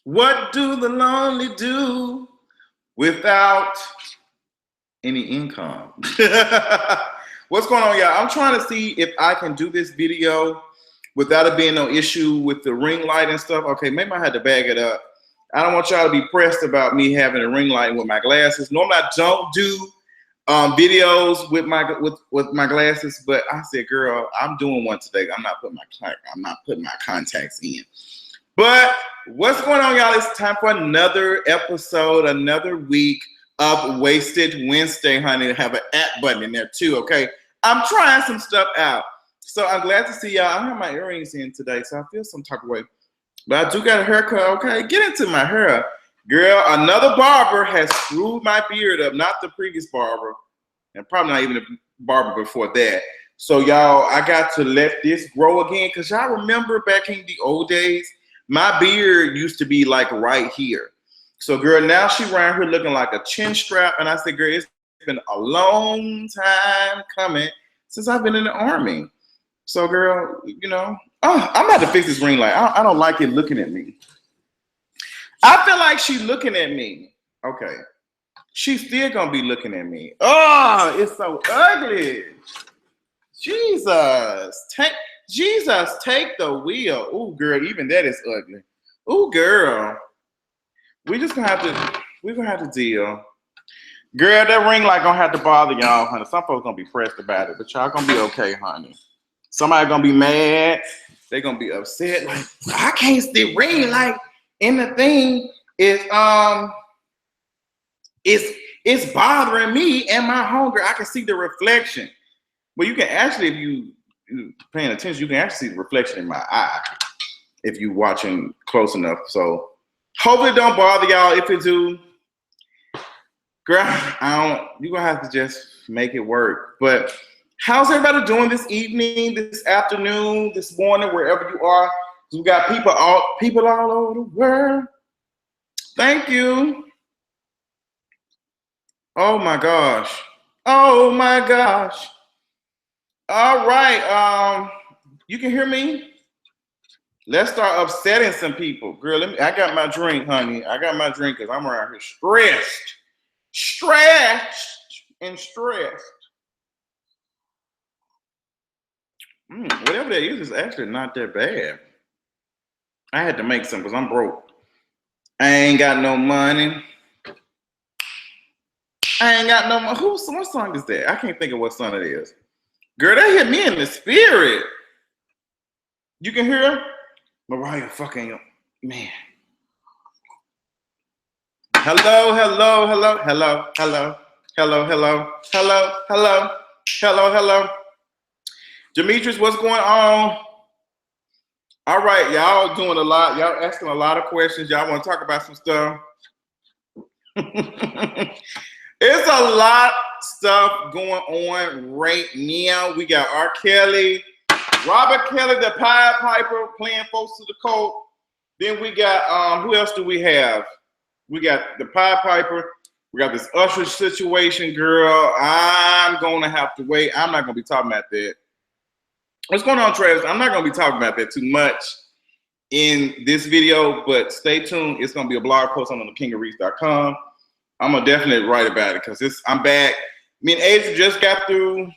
What do the lonely do without any income? What's going on, y'all? I'm trying to see if I can do this video without it being no issue with the ring light and stuff. Okay, maybe I had to bag it up. I don't want y'all to be pressed about me having a ring light with my glasses. Normally, I don't do videos with my glasses, but I said, girl, I'm doing one today. I'm not putting my contacts in. But what's going on, y'all? It's time for another episode, another week of Wasted Wednesday, honey. I have an @ button in there too, okay? I'm trying some stuff out. So I'm glad to see y'all. I have my earrings in today, so I feel some type of way. But I do got a haircut, okay? Get into my hair. Girl, another barber has screwed my beard up, not the previous barber, and probably not even the barber before that. So y'all, I got to let this grow again, because y'all remember back in the old days, my beard used to be like right here. So girl, now she around here looking like a chin strap. And I said, girl, it's been a long time coming since I've been in the army. So girl, you know, I'm about to fix this ring light. I don't like it looking at me. I feel like she's looking at me. Okay. She's still gonna be looking at me. Oh, it's so ugly. Jesus, take the wheel. Ooh, girl, even that is ugly. Ooh, girl. We're gonna have to deal. Girl, that ring light gonna have to bother y'all, honey. Some folks gonna be pressed about it, but y'all gonna be okay, honey. Somebody gonna be mad. They gonna be upset. Like, I can't see ring light in the thing. It's bothering me and my hunger. I can see the reflection. Well, you can actually, if you're paying attention, you can actually see the reflection in my eye if you're watching close enough. So hopefully it don't bother y'all. If it do, girl, you're going to have to just make it work. But how's everybody doing this evening, this afternoon, this morning, wherever you are? We got people all over the world. Thank you. Oh, my gosh. Oh, my gosh. All right, you can hear me? Let's start upsetting some people. Girl, I got my drink, honey. I got my drink because I'm around here stressed. Whatever that is actually not that bad. I had to make some because I'm broke. I ain't got no money. What song is that? I can't think of what song it is. Girl, that hit me in the spirit. You can hear her? Mariah fucking, man. Hello. Demetrius, what's going on? All right, y'all doing a lot. Y'all asking a lot of questions. Y'all want to talk about some stuff? It's a lot of stuff going on right now. We got R. Kelly, Robert Kelly, the Pied Piper, playing Folks to the Cold. Then we got, who else do we have? We got the Pied Piper. We got this Usher situation, girl. I'm going to have to wait. I'm not going to be talking about that. What's going on, Travis? I'm not going to be talking about that too much in this video, but stay tuned. It's going to be a blog post on thekingofreach.com. I'm going to definitely write about it because I'm back. Me and Adrian just got through,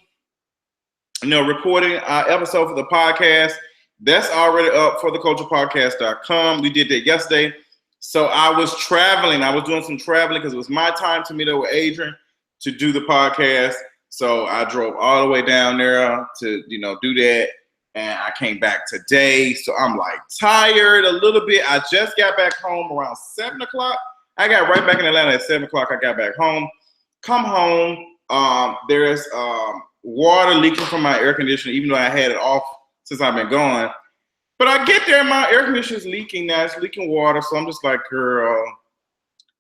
recording our episode for the podcast. That's already up for theculturepodcast.com. We did that yesterday. So I was traveling. I was doing some traveling because it was my time to meet up with Adrian to do the podcast. So I drove all the way down there to, do that. And I came back today. So I'm like tired a little bit. I just got back home around 7 o'clock. I got right back in Atlanta at 7 o'clock. I got back home. Come home. There's water leaking from my air conditioner, even though I had it off since I've been gone. But I get there, my air conditioner is leaking now. It's leaking water. So I'm just like, girl,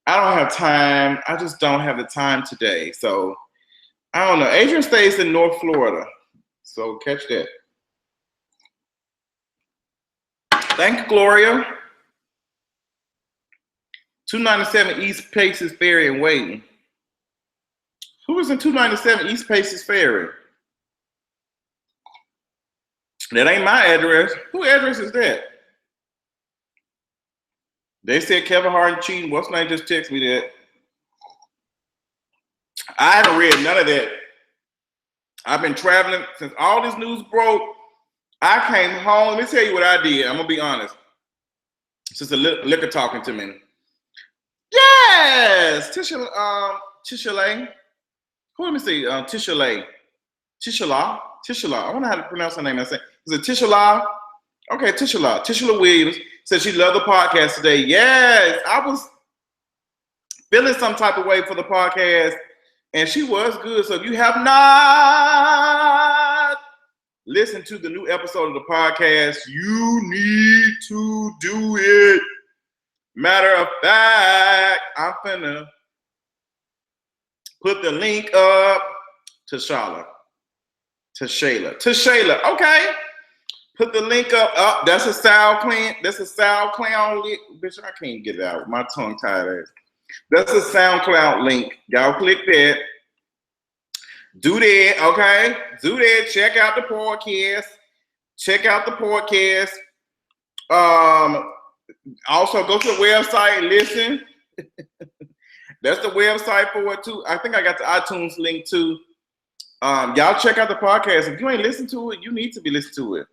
I don't have time. I just don't have the time today. So I don't know. Adrian stays in North Florida. So catch that. Thank you, Gloria. 297 East Paces Ferry in Waiting. Who is in 297 East Paces Ferry? That ain't my address. Whose address is that? They said Kevin Hart cheating. What's name just text me that? I haven't read none of that. I've been traveling since all this news broke. I came home. Let me tell you what I did. I'm gonna be honest. It's just a liquor talking to me. Yes, Tisha Lay. Who let me see? Tisha Lay. Tishala. I wonder how to pronounce her name. Is it Tishala? Okay, Tishala Williams said she loved the podcast today. Yes, I was feeling some type of way for the podcast, and she was good. So if you have not listened to the new episode of the podcast, you need to do it. Matter of fact, I'm finna put the link up to Shayla. Okay. Put the link up. Oh, that's a SoundCloud. That's a SoundCloud link. Bitch, I can't get it out. My tongue tied ass. That's a SoundCloud link. Y'all click that. Do that, okay? Do that. Check out the podcast. Also go to the website and listen. That's the website for it too. I think I got the iTunes link too. Y'all check out the podcast. If you ain't listened to it, you need to be listening to it.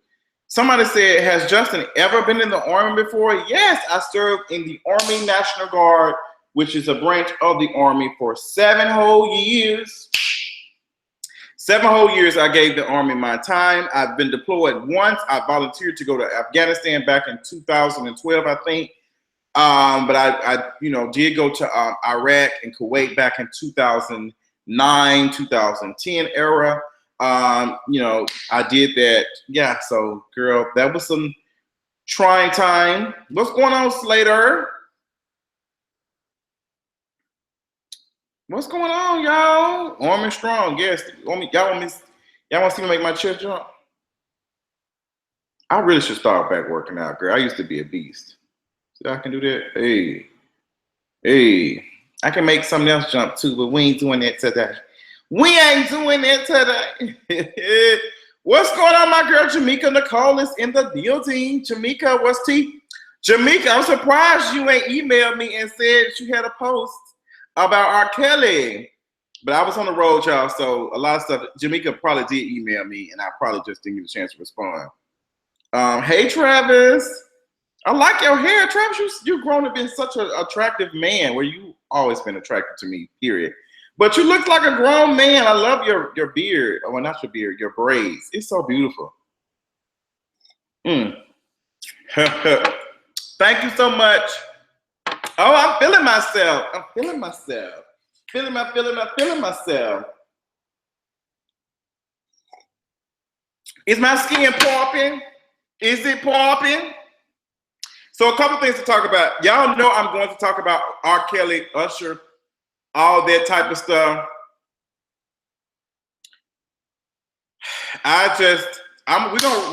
Somebody said, has Justin ever been in the Army before? Yes, I served in the Army National Guard, which is a branch of the Army, for 7 whole years. 7 whole years I gave the Army my time. I've been deployed once. I volunteered to go to Afghanistan back in 2012, I think. But I did go to Iraq and Kuwait back in 2009, 2010 era. I did that. Yeah, so girl, that was some trying time. What's going on, Slater? What's going on, y'all? Army strong, yes. Y'all want to see me make my chest jump? I really should start back working out, girl. I used to be a beast. See, I can do that. Hey. I can make something else jump too, but we ain't doing that today. What's going on, my girl Jamaica Nicole is in the building. Jamaica, what's tea? Jamaica, I'm surprised you ain't emailed me and said you had a post about R. Kelly. But I was on the road, y'all, so a lot of stuff. Jamaica probably did email me, and I probably just didn't get a chance to respond. Hey, Travis. I like your hair, Travis. You've grown to be such an attractive man. Where you always been attracted to me, period. But you look like a grown man. I love your beard. Oh, well, not your beard, your braids. It's so beautiful. Thank you so much. Oh, I'm feeling myself. Feeling myself. Is my skin popping? Is it popping? So a couple things to talk about. Y'all know I'm going to talk about R. Kelly, Usher, all that type of stuff.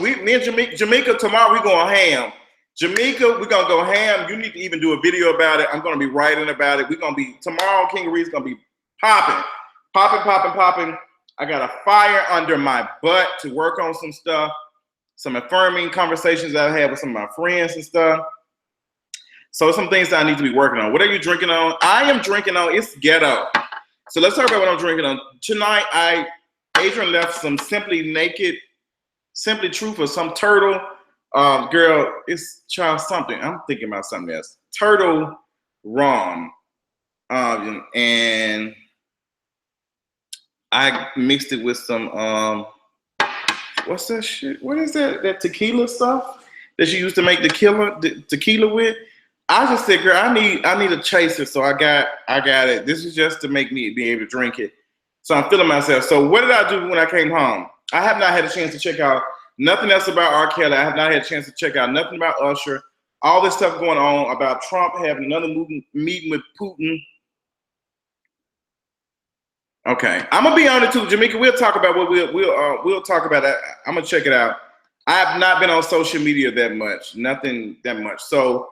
Me and Jamaica tomorrow, we're going ham. Jamaica, we're going to go ham. You need to even do a video about it. I'm going to be writing about it. Tomorrow, King Reed's going to be popping. I got a fire under my butt to work on some stuff, some affirming conversations that I had with some of my friends and stuff. So some things that I need to be working on. What are you drinking on? I am drinking on, it's ghetto. So let's talk about what I'm drinking on. Tonight, Adrian left some Simply True for some turtle. Girl, it's something. I'm thinking about something else. Turtle rum. And I mixed it with some, what's that shit? What is that? That tequila stuff that you used to make the tequila with? I just said, girl, I need a chaser, so I got it. This is just to make me be able to drink it. So I'm feeling myself. So what did I do when I came home? I have not had a chance to check out nothing else about R. Kelly. I have not had a chance to check out nothing about Usher. All this stuff going on about Trump having another meeting with Putin. Okay, I'm gonna be on it too, Jamaica. We'll talk about what we'll talk about that. I'm gonna check it out. I have not been on social media that much, nothing that much. So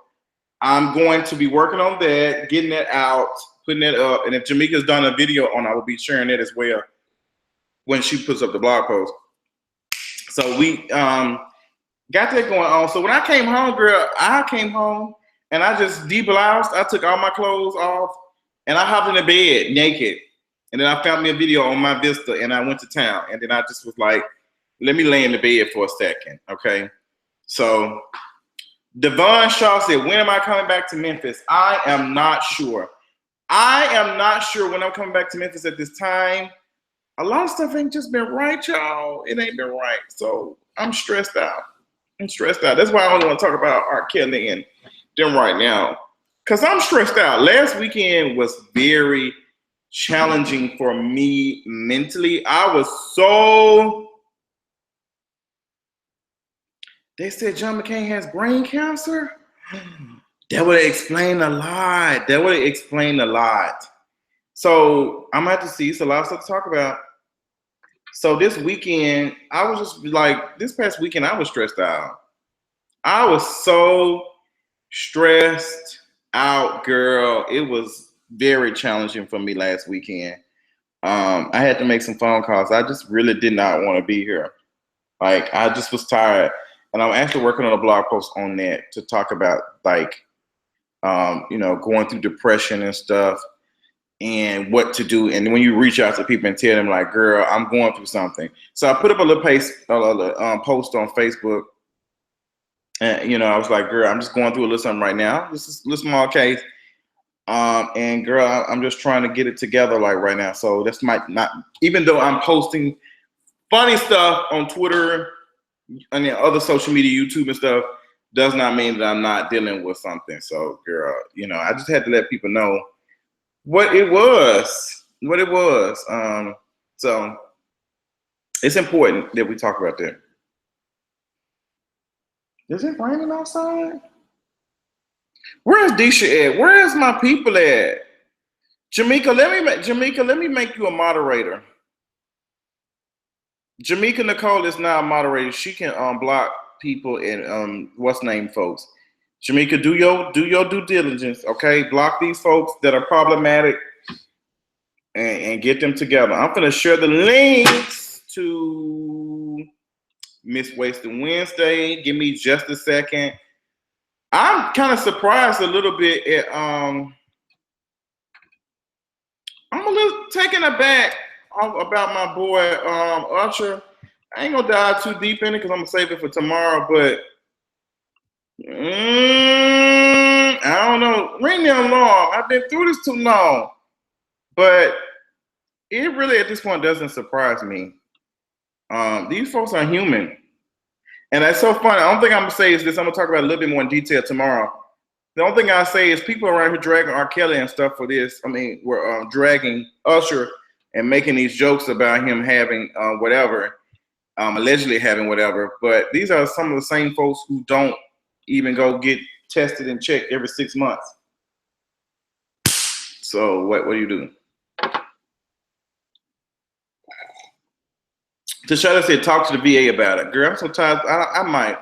I'm going to be working on that, getting that out, putting that up. And if Jamaica's done a video on it, I will be sharing that as well when she puts up the blog post. So we got that going on. So when I came home, girl, I came home and I just de-bloused. I took all my clothes off, and I hopped in the bed naked. And then I found me a video on my Vista, and I went to town. And then I just was like, let me lay in the bed for a second, okay? So Devon Shaw said, when am I coming back to Memphis? I am not sure. I am not sure when I'm coming back to Memphis at this time. A lot of stuff ain't just been right, y'all. It ain't been right. So I'm stressed out. I'm stressed out. That's why I only want to talk about R. Kelly and them right now. Because I'm stressed out. Last weekend was very challenging for me mentally. I was so... They said John McCain has brain cancer? That would explain a lot. That would explain a lot. So I'm going to have to see. It's a lot of stuff to talk about. So this weekend, I was just like, this past weekend, I was stressed out. I was so stressed out, girl. It was very challenging for me last weekend. I had to make some phone calls. I just really did not want to be here. Like, I just was tired. And I'm actually working on a blog post on that to talk about, like, going through depression and stuff and what to do. And when you reach out to people and tell them, like, girl, I'm going through something. So I put up a little post on Facebook. And, I was like, girl, I'm just going through a little something right now. This is a little small case. And girl, I'm just trying to get it together like right now. So this might not, even though I'm posting funny stuff on Twitter and other social media, YouTube and stuff, does not mean that I'm not dealing with something. So girl, I just had to let people know what it was. So it's important that we talk about that. Is it raining outside? Where's Disha at? Where is my people at? Jamaica, let me make you a moderator. Jamaica Nicole is now a moderator. She can block people and what's name folks. Jamaica, do your due diligence, okay? Block these folks that are problematic and get them together. I'm gonna share the links to Miss Wasted Wednesday. Give me just a second. I'm kind of surprised a little bit at I'm a little taken aback about my boy Usher. I ain't gonna dive too deep in it because I'm gonna save it for tomorrow, but I don't know. Ring the alarm. I've been through this too long. But it really at this point doesn't surprise me. These folks are human. And that's so funny. The only thing I'm gonna say is this. I'm gonna talk about it a little bit more in detail tomorrow. The only thing I say is people around here dragging R. Kelly and stuff for this. I mean, we're dragging Usher and making these jokes about him having whatever, allegedly having whatever. But these are some of the same folks who don't even go get tested and checked every 6 months. So what do you do? Tashada said, talk to the VA about it. Girl, I'm so tired. I might.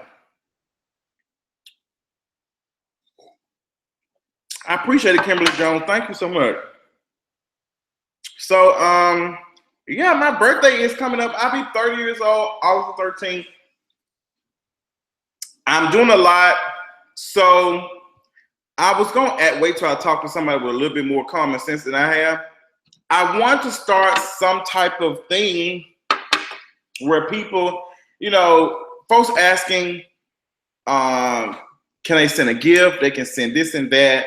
I appreciate it, Kimberly Jones. Thank you so much. So, yeah, my birthday is coming up. I'll be 30 years old, August 13th. I'm doing a lot. So I was going to wait till I talk to somebody with a little bit more common sense than I have. I want to start some type of thing where people, folks asking, can they send a gift? They can send this and that.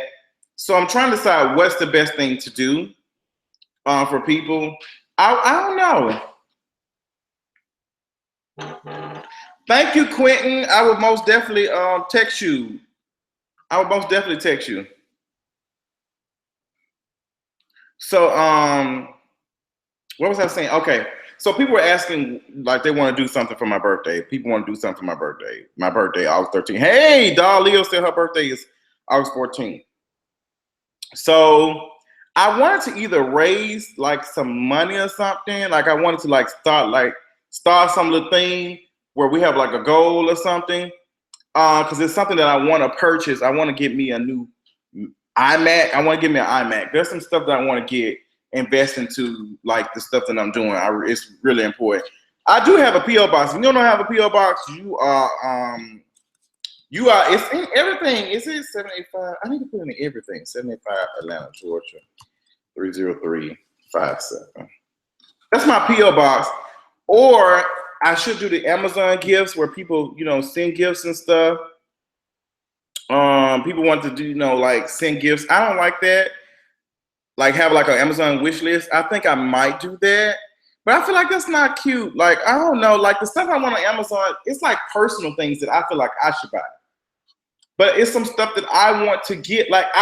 So I'm trying to decide what's the best thing to do for people. I don't know. Thank you, Quentin. I would most definitely text you. So what was I saying? Okay. So people were asking, like, they want to do something for my birthday. People want to do something for my birthday. My birthday, August 13th. Hey, Doll Leo said her birthday is August 14th. So I wanted to either raise like some money or something. Like I wanted to start some little thing where we have like a goal or something. Because it's something that I want to purchase. I want to get me a new iMac. I want to get me an iMac. There's some stuff that I want to get, invest into, like the stuff that I'm doing. It's really important. I do have a P.O. box. If you don't have a P.O. box, you are You are. It's in everything. Is it 785? I need to put in everything. 785 Atlanta, Georgia, 30357. That's my PO box. Or I should do the Amazon gifts where people, send gifts and stuff. People want to do, like send gifts. I don't like that. Like have like an Amazon wish list. I think I might do that. But I feel like that's not cute. Like, I don't know. Like the stuff I want on Amazon, it's like personal things that I feel like I should buy. But it's some stuff that I want to get. Like me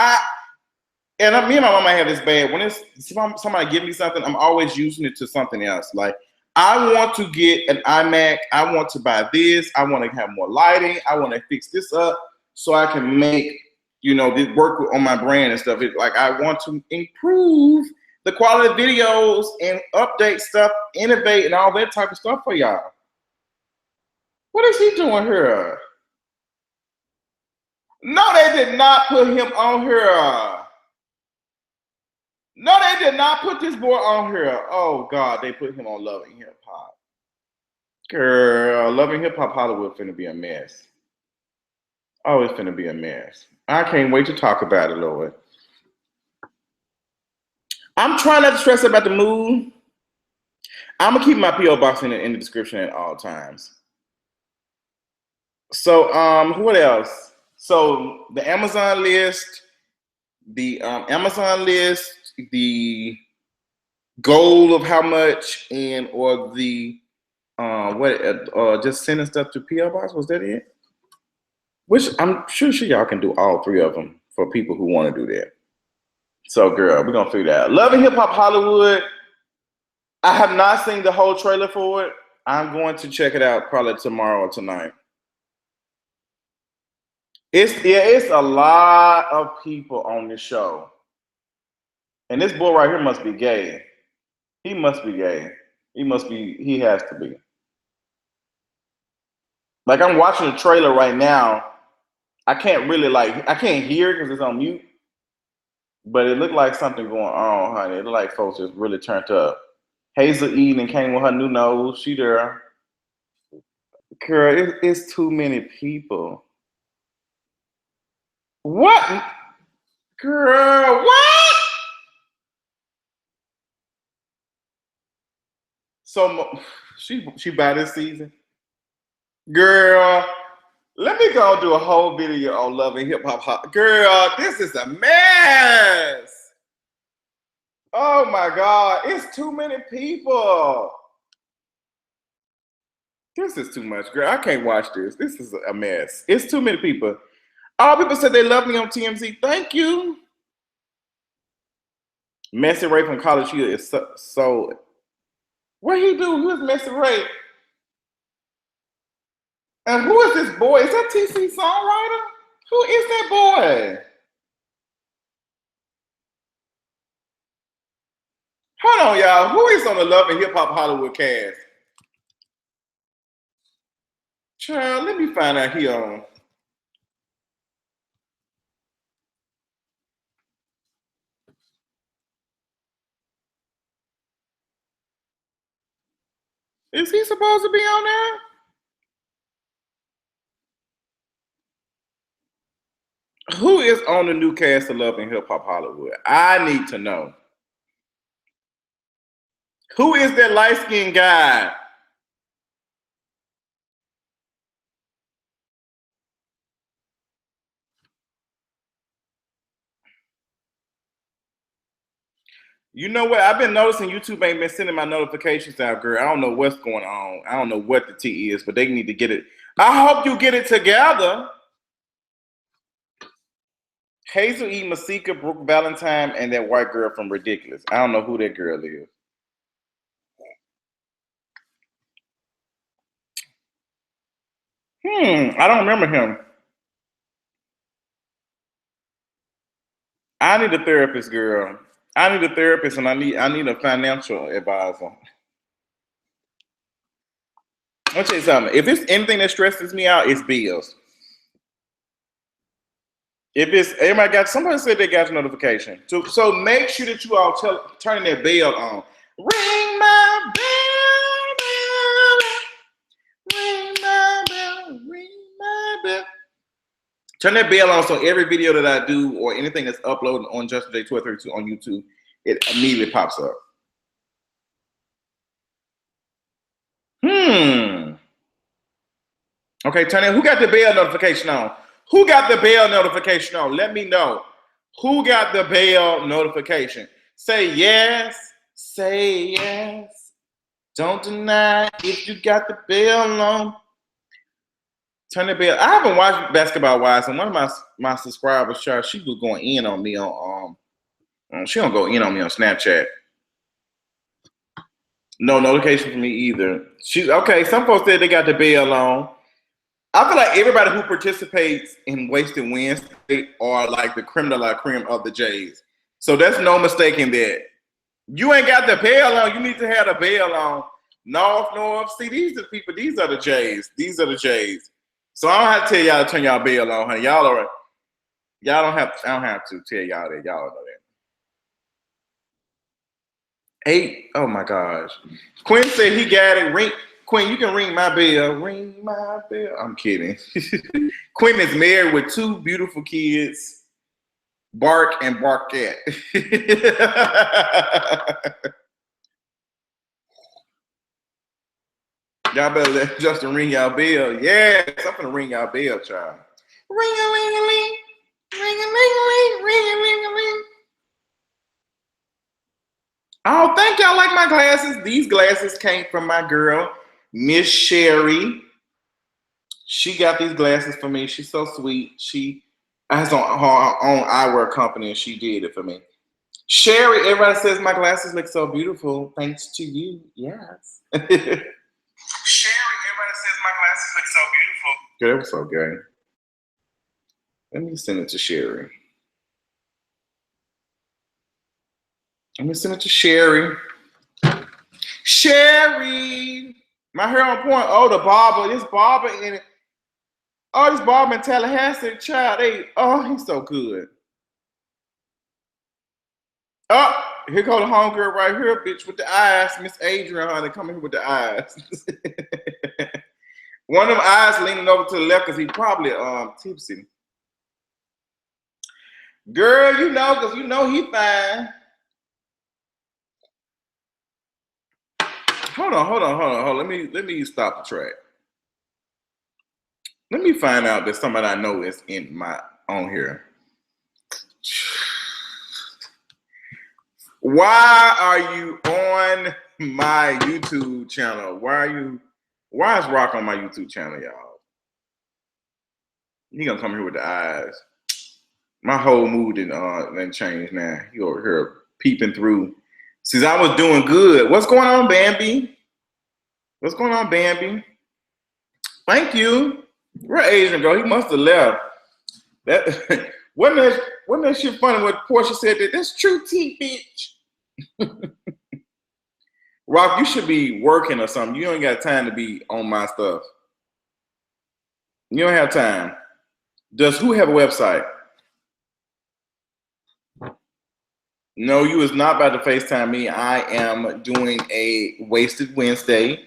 and my mom might have this bad. When it's somebody give me something, I'm always using it to something else. Like I want to get an iMac. I want to buy this. I want to have more lighting. I want to fix this up so I can make, this work on my brand and stuff. Like I want to improve the quality of videos and update stuff, innovate, and all that type of stuff for y'all. What is he doing here? No, they did not put him on here. No, they did not put this boy on here. Oh, God, they put him on Loving Hip Hop. Girl, Loving Hip Hop Hollywood finna be a mess. Oh, it's finna be a mess. I can't wait to talk about it, Lord. I'm trying not to stress about the move. I'm going to keep my P.O. box in the description at all times. So, what else? So, the Amazon list, the goal of how much, and or the just sending stuff to P.O. box. Was that it? Which I'm sure y'all can do all three of them for people who want to do that. So, girl, we're gonna figure that out. Loving Hip Hop Hollywood. I have not seen the whole trailer for it. I'm going to check it out probably tomorrow or tonight. It's a lot of people on this show. And this boy right here must be gay. He must be gay. He has to be. Like I'm watching the trailer right now. I can't hear it because it's on mute. But it looked like something going on, honey. It looked like folks just really turned up. Hazel Eden came with her new nose. She there. Girl, it's too many people. What? Girl, what? So she by this season? Girl, let me go do a whole video on Loving Hip Hop. Girl, this is a mess. Oh my God, it's too many people. This is too much, girl. I can't watch this. This is a mess. It's too many people. All people said they love me on TMZ. Thank you. Messy Ray from College Hill is so. What he do? Who is Messy Ray? And who is this boy? Is that TC Songwriter? Who is that boy? Hold on, y'all. Who is on the Love and Hip Hop Hollywood cast? Child, let me find out he on. Is he supposed to be on there? Who is on the new cast of Love and Hip Hop Hollywood? I need to know. Who is that light-skinned guy? You know what? I've been noticing YouTube ain't been sending my notifications out, girl. I don't know what's going on. I don't know what the tea is, but they need to get it. I hope you get it together. Hazel E. Masika, Brooke Valentine, and that white girl from Ridiculous. I don't know who that girl is. I don't remember him. I need a therapist, girl. I need a therapist, and I need a financial advisor. I'll tell you something. If it's anything that stresses me out, it's bills. If it's somebody said they got a notification. So make sure that you all turn that bell on. Ring my bell, ring my bell, ring my bell. Turn that bell on so every video that I do or anything that's uploaded on Justin J 1232 on YouTube, it immediately pops up. Okay, turn it. Who got the bell notification on? Who got the bell notification on? Let me know. Who got the bell notification? Say yes. Say yes. Don't deny if you got the bell on. Turn the bell. I haven't watched Basketball Wives, and one of my subscribers, Charles, she was going in on me on she don't go in on me on Snapchat. No notification for me either. She's okay. Some folks said they got the bell on. I feel like everybody who participates in Wasted Wednesday are like the creme de la creme of the Jays. So there's no mistaking that. You ain't got the bell on. You need to have the bell on. North. See, these are the people. These are the Jays. These are the Jays. So I don't have to tell y'all to turn y'all bell on, honey. Y'all don't have. I don't have to tell y'all that. Y'all know that. 8. Oh my gosh. Quinn said he got it. Ring. Quinn, you can ring my bell. Ring my bell. I'm kidding. Quinn is married with 2 beautiful kids, Bark and Barkette. Y'all better let Justin ring y'all bell. Yes, I'm gonna ring y'all bell, child. Ring-a-ling-a-ling. Ring-a-ling-a-ling. Ring-a-ling-a-ling. Oh, thank y'all like my glasses. These glasses came from my girl, Miss Sherry. She got these glasses for me. She's so sweet. She has her own eyewear company, and she did it for me. Sherry, everybody says my glasses look so beautiful. Thanks to you. Yes. Sherry, everybody says my glasses look so beautiful. Girl, that was so good. Let me send it to Sherry. Let me send it to Sherry. Sherry, my hair on point. Oh, the barber. This barber in it. Oh, this barber in Tallahassee, child. He's so good. Oh, here go the homegirl right here, bitch, with the eyes. Miss Adrian, honey, coming here with the eyes. One of them eyes leaning over to the left because he probably tipsy. Girl, you know, because you know he fine. Hold on. Let me stop the track. Let me find out that somebody I know is on here. Why are you on my YouTube channel? Why is Rock on my YouTube channel, y'all? He gonna come here with the eyes. My whole mood didn't change now. He over here peeping through. Since I was doing good. What's going on, Bambi? What's going on, Bambi? Thank you. Where Asian go? He must have left. That wasn't that shit funny when Portia said that? That's true tea, bitch. Rock, you should be working or something. You don't got time to be on my stuff. You don't have time. Does who have a website? No, you is not about to FaceTime me. I am doing a Wasted Wednesday.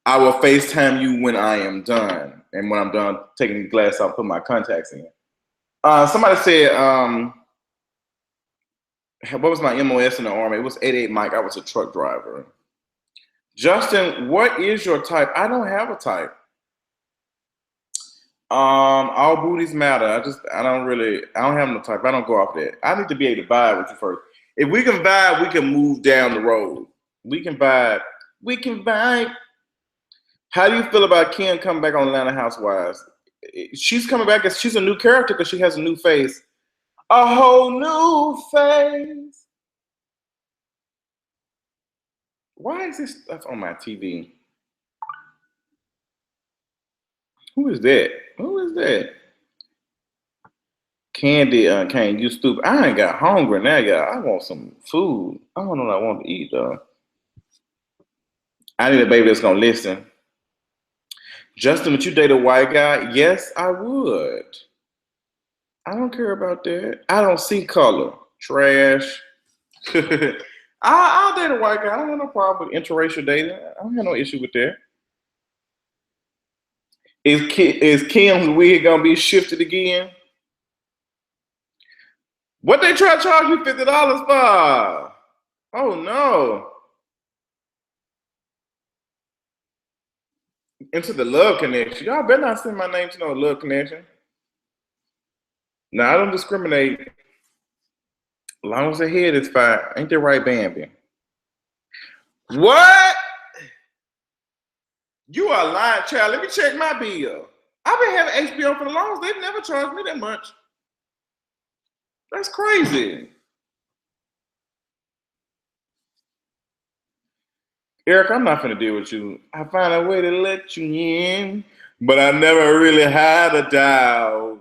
I will FaceTime you when I am done. And when I'm done taking the glass off, put my contacts in. Somebody said, what was my MOS in the Army? It was 88 Mike. I was a truck driver. Justin, what is your type? I don't have a type. All booties matter. I don't have no type. I don't go off that. I need to be able to vibe with you first. If we can vibe, we can move down the road. We can vibe. We can vibe. How do you feel about Kim coming back on Atlanta Housewives? She's coming back as she's a new character because she has a new face. A whole new face. Why is this stuff on my TV? Who is that? Who is that? Candy, Kane, you stupid. I ain't got hungry now, y'all. I want some food. I don't know what I want to eat, though. I need a baby that's going to listen. Justin, would you date a white guy? Yes, I would. I don't care about that. I don't see color. Trash. I'll date a white guy. I don't have no problem with interracial dating. I don't have no issue with that. Is Kim's wig going to be shifted again? What they try to charge you $50 for? Oh no. Into the love connection. Y'all better not send my name to no love connection. Now I don't discriminate. As long as the head is fine. Ain't that right, Bambi? What? You are lying, child. Let me check my bill. I've been having HBO for the longest. They've never charged me that much. That's crazy. Eric, I'm not gonna deal with you. I find a way to let you in, but I never really had a doubt.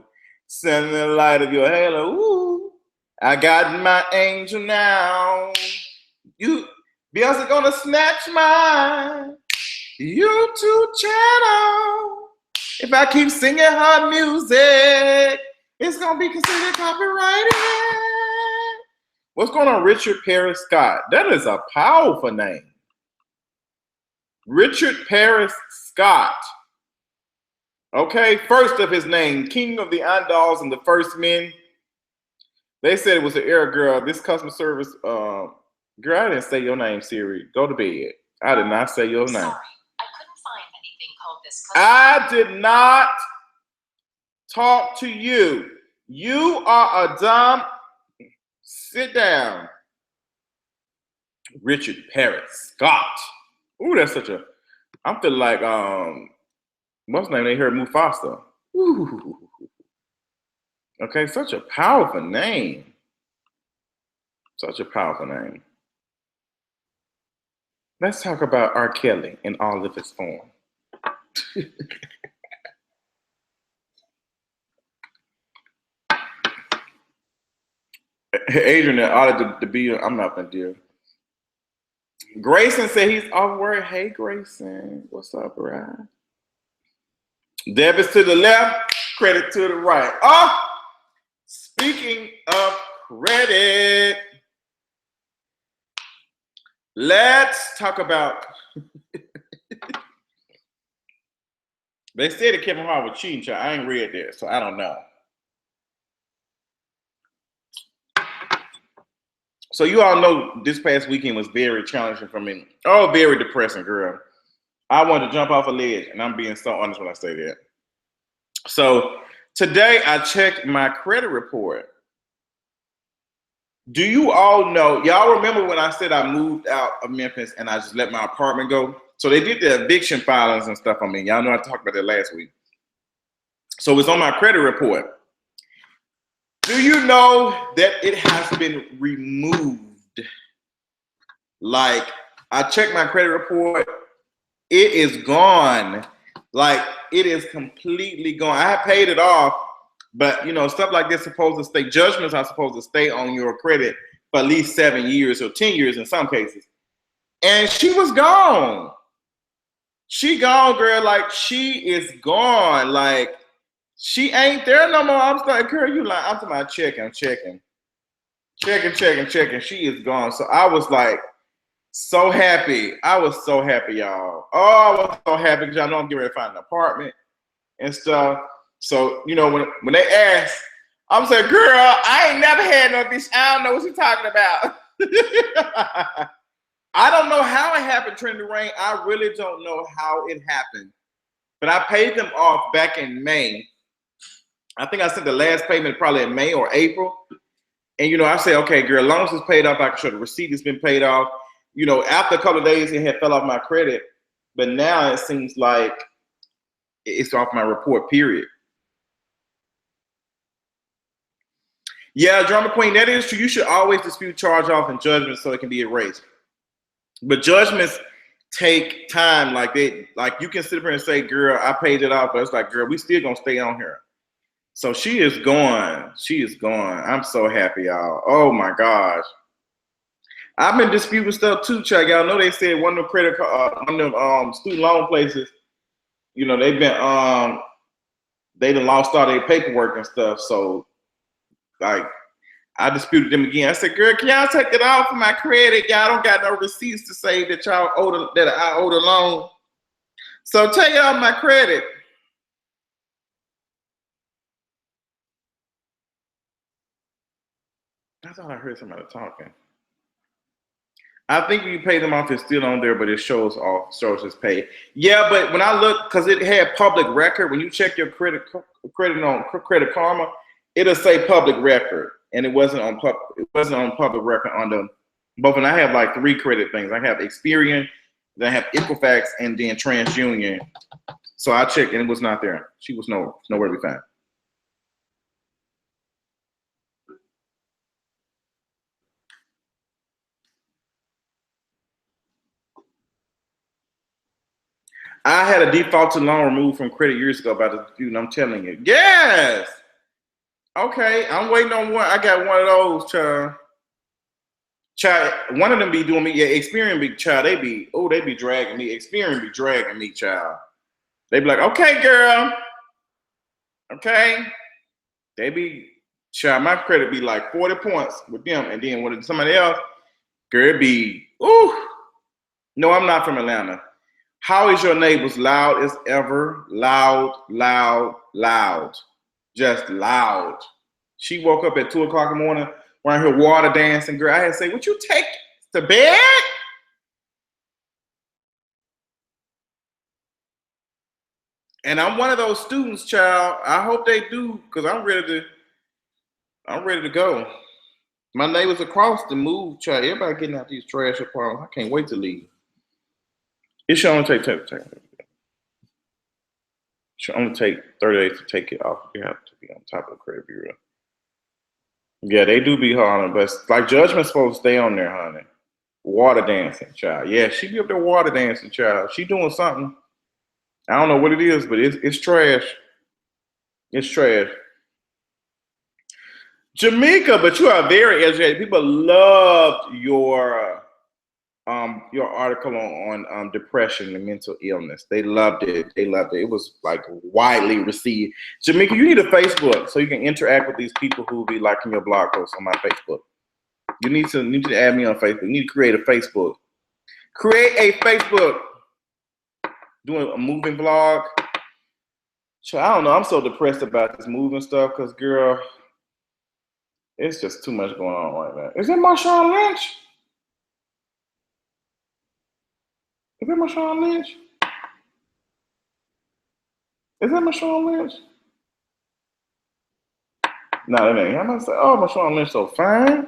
Sending the light of your halo. Ooh, I got my angel now. You, Beyonce gonna snatch my YouTube channel. If I keep singing her music, it's gonna be considered copyrighted. What's going on, Richard Paris Scott? That is a powerful name. Richard Paris Scott. Okay, first of his name, King of the Andals and the First Men. They said it was an error, girl. This customer service, girl, I didn't say your name, Siri. Go to bed. I did not say your name. Sorry, I couldn't find anything called this. I did not talk to you. You are a dumb. Sit down. Richard Paris Scott. Ooh, that's such a. I'm feeling like what's the name? They heard Mufasa. Ooh. Okay, such a powerful name. Such a powerful name. Let's talk about R. Kelly in all of its form. Adrian that ought to be. I'm not gonna deal. Grayson said he's off work. Hey, Grayson, what's up, right? Debits to the left, credit to the right. Oh, speaking of credit, let's talk about. They said that Kevin Hart was cheating, child. I ain't read that, so I don't know. So you all know this past weekend was very challenging for me. Oh, very depressing, girl. I wanted to jump off a ledge, and I'm being so honest when I say that. So today I checked my credit report. Do you all know, y'all remember when I said I moved out of Memphis and I just let my apartment go? So they did the eviction filings and stuff on me. Y'all know I talked about that last week. So it's on my credit report. Do you know that it has been removed? Like, I checked my credit report. It is gone. Like, it is completely gone. I have paid it off, but you know, stuff like this supposed to stay. Judgments are supposed to stay on your credit for at least 7 years or 10 years in some cases. And she was gone. She gone, girl. Like, she is gone. Like, she ain't there no more. I'm like, girl, you like, I'm talking about checking. She is gone. So I was like, so happy. I was so happy, y'all. Oh, I was so happy because y'all know I'm getting ready to find an apartment and stuff. So, you know, when they ask, I'm saying, girl, I ain't never had no bitch. I don't know what you're talking about. I don't know how it happened, Trinity Rain. I really don't know how it happened. But I paid them off back in May. I think I sent the last payment probably in May or April. And, you know, I say, okay, girl, as long as it's paid off, I can show the receipt has been paid off. You know, after a couple of days, it had fell off my credit. But now it seems like it's off my report, period. Yeah, Drama Queen, that is true. You should always dispute charge-off and judgments so it can be erased. But judgments take time. Like you can sit here and say, girl, I paid it off. But it's like, girl, we still going to stay on here. So she is gone. She is gone. I'm so happy, y'all. Oh, my gosh. I've been disputing stuff too, Chuck. Y'all know they said one of the credit card, one of them student loan places, you know, they've been they done lost all their paperwork and stuff. So like I disputed them again. I said, girl, can y'all take it off of my credit? Y'all don't got no receipts to say that y'all owe that I owe the loan. So take it off my credit. I thought I heard somebody talking. I think when you pay them off, it's still on there, but it shows it's paid. Yeah, but when I look, because it had public record, when you check your credit on Credit Karma, it'll say public record, and it wasn't on public record on the both. And I have like 3 credit things. I have Experian, then I have Equifax, and then TransUnion. So I checked, and it was not there. She was nowhere to be found. I had a defaulted loan removed from credit years ago by the student. I'm telling you. Yes. Okay, I'm waiting on one. I got one of those, child. Child, one of them be doing me. Yeah, Experian be child. They be dragging me. Experian be dragging me, child. They be like, okay, girl. Okay. They be child. My credit be like 40 points with them, and then with somebody else, girl, it be ooh. No, I'm not from Atlanta. How is your neighbors? Loud as ever. Loud, loud, loud. Just loud. She woke up at 2 o'clock in the morning around here water dancing. Girl, I had to say, would you take to bed? And I'm one of those students, child. I hope they do, because I'm ready to go. My neighbors across the move, child. Everybody getting out these trash apartments. I can't wait to leave. It should only take 30 days to take it off. You have to be on top of the credit bureau. Yeah, they do be hard, but like Judgment's supposed to stay on there, honey. Water dancing, child. Yeah, she be up there water dancing, child. She doing something. I don't know what it is, but it's trash. It's trash. Jamaica, but you are very educated. People loved your article on depression and mental illness. They loved it. They loved it. It was like widely received. Jamaica, you need a Facebook so you can interact with these people who be liking your blog posts on my Facebook. You need to add me on Facebook. You need to create a Facebook. Create a Facebook. Doing a moving vlog. So I don't know. I'm so depressed about this moving stuff because, girl, it's just too much going on right now. Is that Marshawn Lynch? Is that Marshawn Lynch? Is that Marshawn Lynch? No, that ain't. I'm gonna say, oh, Marshawn Lynch so fine.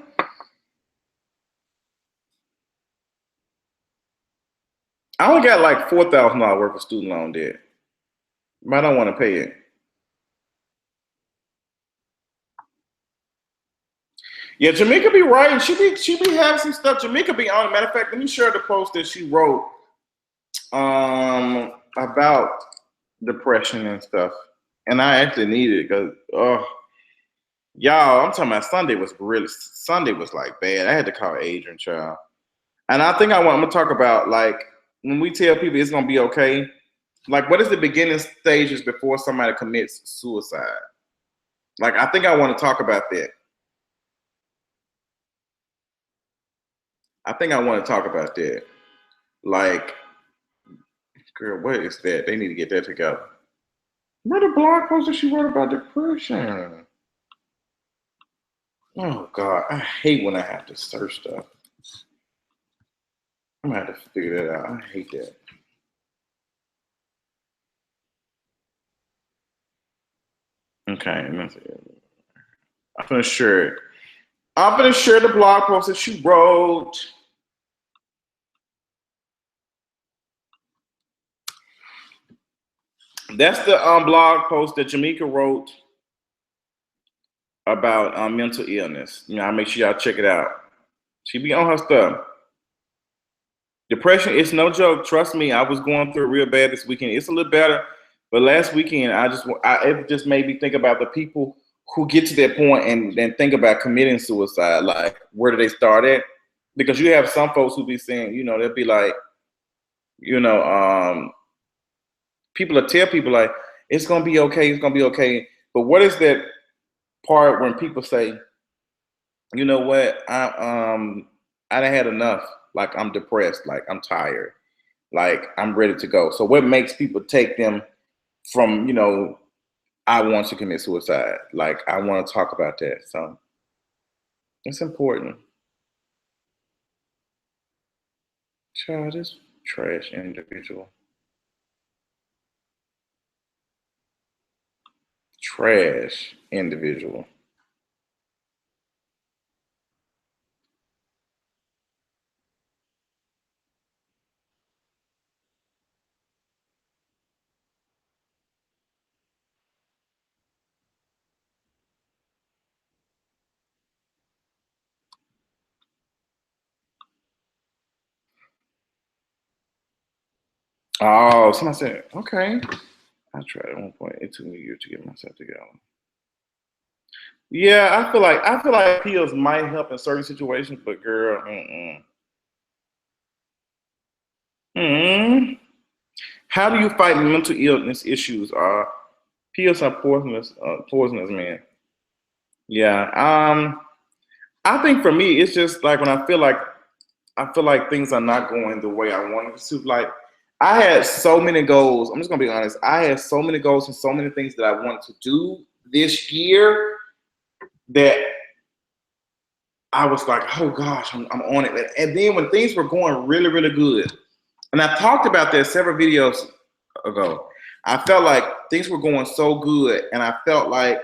I only got like $4,000 worth of student loan debt, but I don't want to pay it. Yeah, Jamaica be writing. She be having some stuff. Jamaica be on. Matter of fact, let me share the post that she wrote about depression and stuff. And I actually need it because y'all, I'm talking about Sunday was like bad. I had to call Adrian, child. And I'm gonna talk about like when we tell people it's gonna be okay, like what is the beginning stages before somebody commits suicide? Like I think I want to talk about that. I think I want to talk about that. Like, girl, what is that? They need to get that together. What a blog post that she wrote about depression. Oh God, I hate when I have to search stuff. I'm gonna have to figure that out. I hate that. Okay, let's see. I'm gonna share it. I'm gonna share the blog post that she wrote. That's the blog post that Jamaica wrote about mental illness. You know, I make sure y'all check it out. She be on her stuff. Depression, it's no joke. Trust me, I was going through it real bad this weekend. It's a little better, but last weekend it just made me think about the people who get to that point and then think about committing suicide. Like, where do they start at? Because you have some folks who be saying, you know, they'll be like, you know, people will tell people like, it's gonna be okay, it's gonna be okay. But what is that part when people say, you know what, I done had enough. Like I'm depressed, like I'm tired, like I'm ready to go. So what makes people take them from, you know, I want to commit suicide? Like I want to talk about that. So It's important. Child, this trash individual. Trash individual. Oh, somebody said, okay. I tried at one point. It took me a year to get myself together. Yeah, I feel like pills might help in certain situations, but girl, mm. How do you fight mental illness issues? Pills are poisonous, man. Yeah. I think for me, it's just like when I feel like things are not going the way I wanted to. Like I had so many goals. I'm just gonna be honest. I had so many goals and so many things that I wanted to do this year that I was like, oh gosh, I'm on it. And then when things were going really, really good, and I talked about that several videos ago, I felt like things were going so good, and I felt like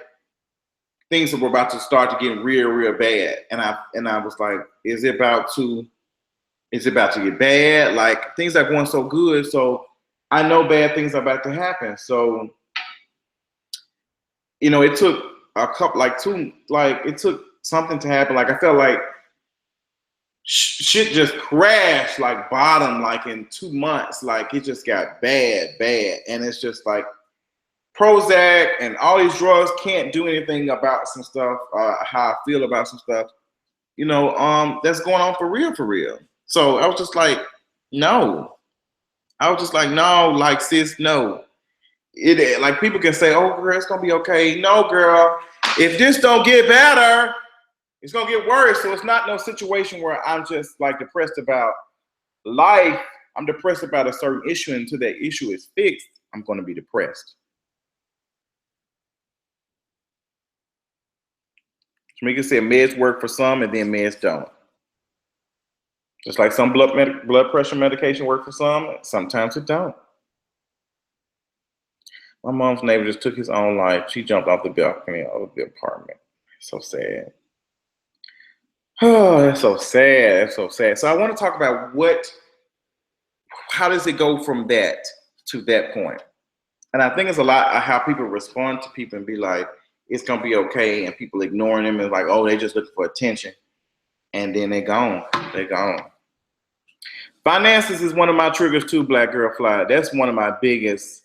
things were about to start to get real, real bad. And I was like, is it about to get bad? Like things are going so good, so I know bad things are about to happen. So it took a couple, it took something to happen. Like I felt like shit just crashed, like bottom, like in 2 months. Like it just got bad, bad, and it's just like Prozac and all these drugs can't do anything about some stuff. How I feel about some stuff, that's going on for real, for real. So I was just like, no. I was just like, no, like sis, no. It like people can say, oh girl, it's gonna be okay. No, girl, if this don't get better, it's gonna get worse. So it's not no situation where I'm just like depressed about life. I'm depressed about a certain issue, and until that issue is fixed, I'm gonna be depressed. Shamika said meds work for some and then meds don't. Just like some blood pressure medication work for some, sometimes it don't. My mom's neighbor just took his own life. She jumped off the balcony of the apartment. So sad. Oh, that's so sad. That's so sad. So I want to talk about how does it go from that to that point? And I think it's a lot of how people respond to people and be like, it's gonna be okay, and people ignoring them and like, oh, they just looking for attention, and then they're gone. They're gone. Finances is one of my triggers too, Black Girl Fly. That's one of my biggest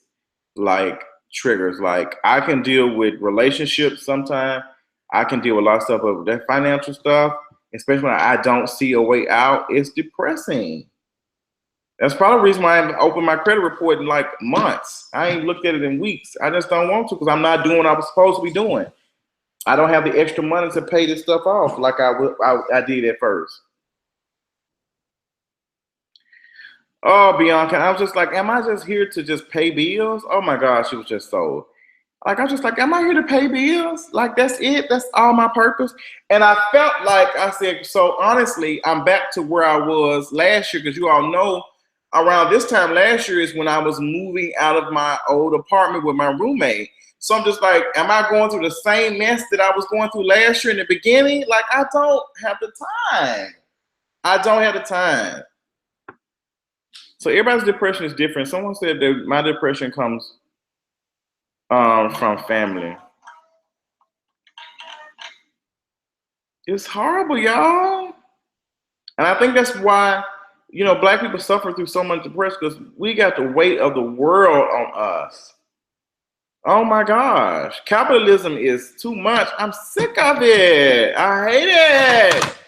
like triggers. Like I can deal with relationships sometimes. I can deal with a lot of stuff, but that financial stuff, especially when I don't see a way out, it's depressing. That's probably the reason why I haven't opened my credit report in like months. I ain't looked at it in weeks. I just don't want to because I'm not doing what I was supposed to be doing. I don't have the extra money to pay this stuff off like I did at first. Oh, Bianca, I was just like, am I just here to just pay bills? Oh my gosh, it was just so like I was just like, am I here to pay bills? Like that's it? That's all my purpose? And I felt like I said, so honestly, I'm back to where I was last year because you all know around this time last year is when I was moving out of my old apartment with my roommate. So I'm just like, am I going through the same mess that I was going through last year in the beginning? Like I don't have the time. I don't have the time. So everybody's depression is different. Someone said that my depression comes from family. It's horrible, y'all. And I think that's why, Black people suffer through so much depression because we got the weight of the world on us. Oh my gosh. Capitalism is too much. I'm sick of it. I hate it.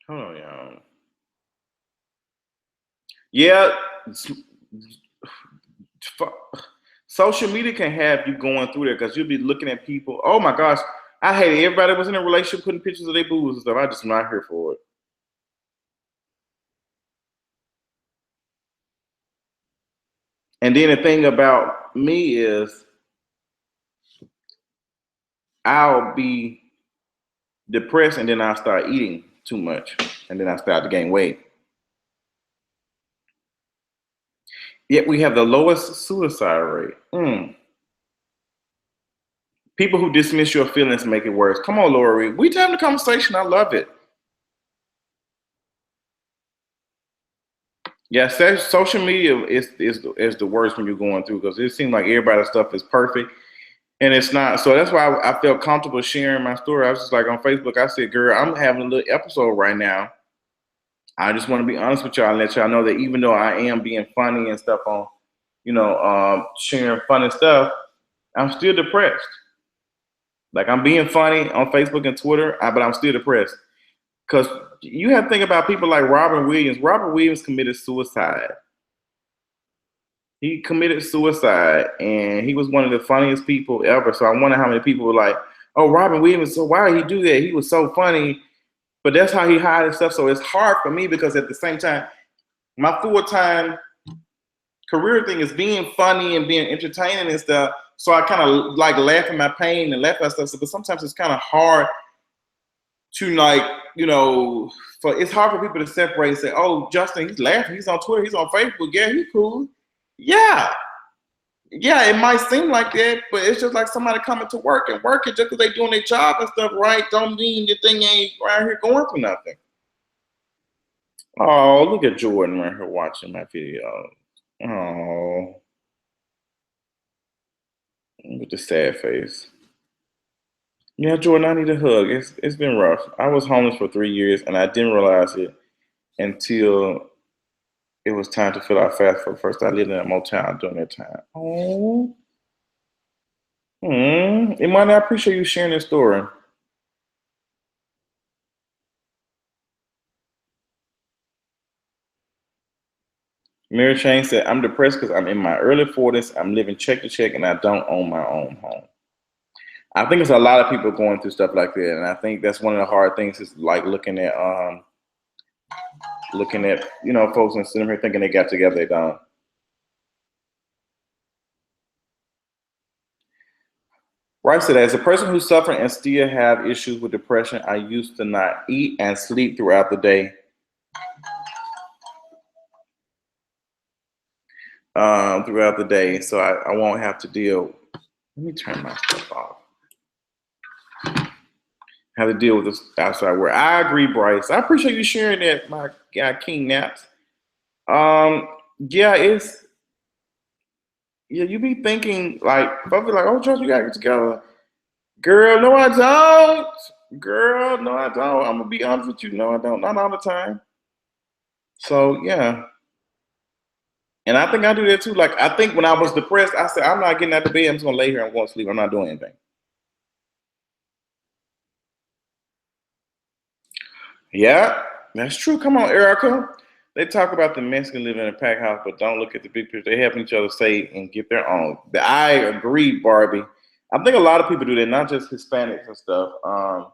Hold on, y'all. Yeah. Social media can have you going through there because you'll be looking at people. Oh my gosh. I hate it. Everybody was in a relationship putting pictures of their boobs and stuff. I just am not here for it. And then the thing about me is I'll be depressed and then I'll start eating too much and then I start to gain weight. Yet we have the lowest suicide rate. People who dismiss your feelings make it worse. Come on, Lori. We having the conversation. I love it. Yeah, social media is the worst when you're going through because it seems like everybody's stuff is perfect and it's not. So that's why I felt comfortable sharing my story. I was just like on Facebook. I said, "Girl, I'm having a little episode right now. I just want to be honest with y'all and let y'all know that even though I am being funny and stuff on, sharing funny stuff, I'm still depressed. Like I'm being funny on Facebook and Twitter, but I'm still depressed because you have to think about people like Robin Williams. Robin Williams committed suicide. He committed suicide, and he was one of the funniest people ever. So I wonder how many people were like, "Oh, Robin Williams. So why did he do that? He was so funny." But that's how he hides stuff. So it's hard for me because at the same time, my full-time career thing is being funny and being entertaining and stuff. So I kind of like laugh at my pain and laugh at stuff. But sometimes it's kind of hard to it's hard for people to separate and say, "Oh, Justin, he's laughing. He's on Twitter. He's on Facebook. Yeah, he's cool." Yeah. Yeah, it might seem like that, but it's just like somebody coming to work and working just because they doing their job and stuff right don't mean the thing ain't right here going through nothing. Oh, look at Jordan right here watching my video. Oh, with the sad face. Yeah, Jordan, I need a hug. It's been rough. I was homeless for 3 years and I didn't realize it until it was time to fill out FAFSA. First, I lived in a motel during that time. Oh, Imani, I appreciate you sharing this story. Mary Jane said, "I'm depressed because I'm in my early 40s. I'm living check to check, and I don't own my own home." I think it's a lot of people going through stuff like that, and I think that's one of the hard things is like looking at folks and sitting here thinking they got together, they don't. Rice said, "As a person who's suffering and still have issues with depression, I used to not eat and sleep throughout the day. So I won't have to deal. Let me turn my stuff off. Have to deal with this outside world." I agree, Bryce. I appreciate you sharing that, my guy King Naps. Yeah, you be thinking like folks be like, "Oh, Josh, you gotta get together." Girl, no, I don't. Girl, no, I don't. I'm gonna be honest with you. No, I don't. Not all the time. So yeah. And I think I do that too. Like I think when I was depressed, I said, "I'm not getting out of bed. I'm just gonna lay here. I'm going to sleep. I'm not doing anything." Yeah, that's true. Come on, Erica. They talk about the Mexican living in a pack house, but don't look at the big picture. They help each other save and get their own. I agree, Barbie. I think a lot of people do that, not just Hispanics and stuff. A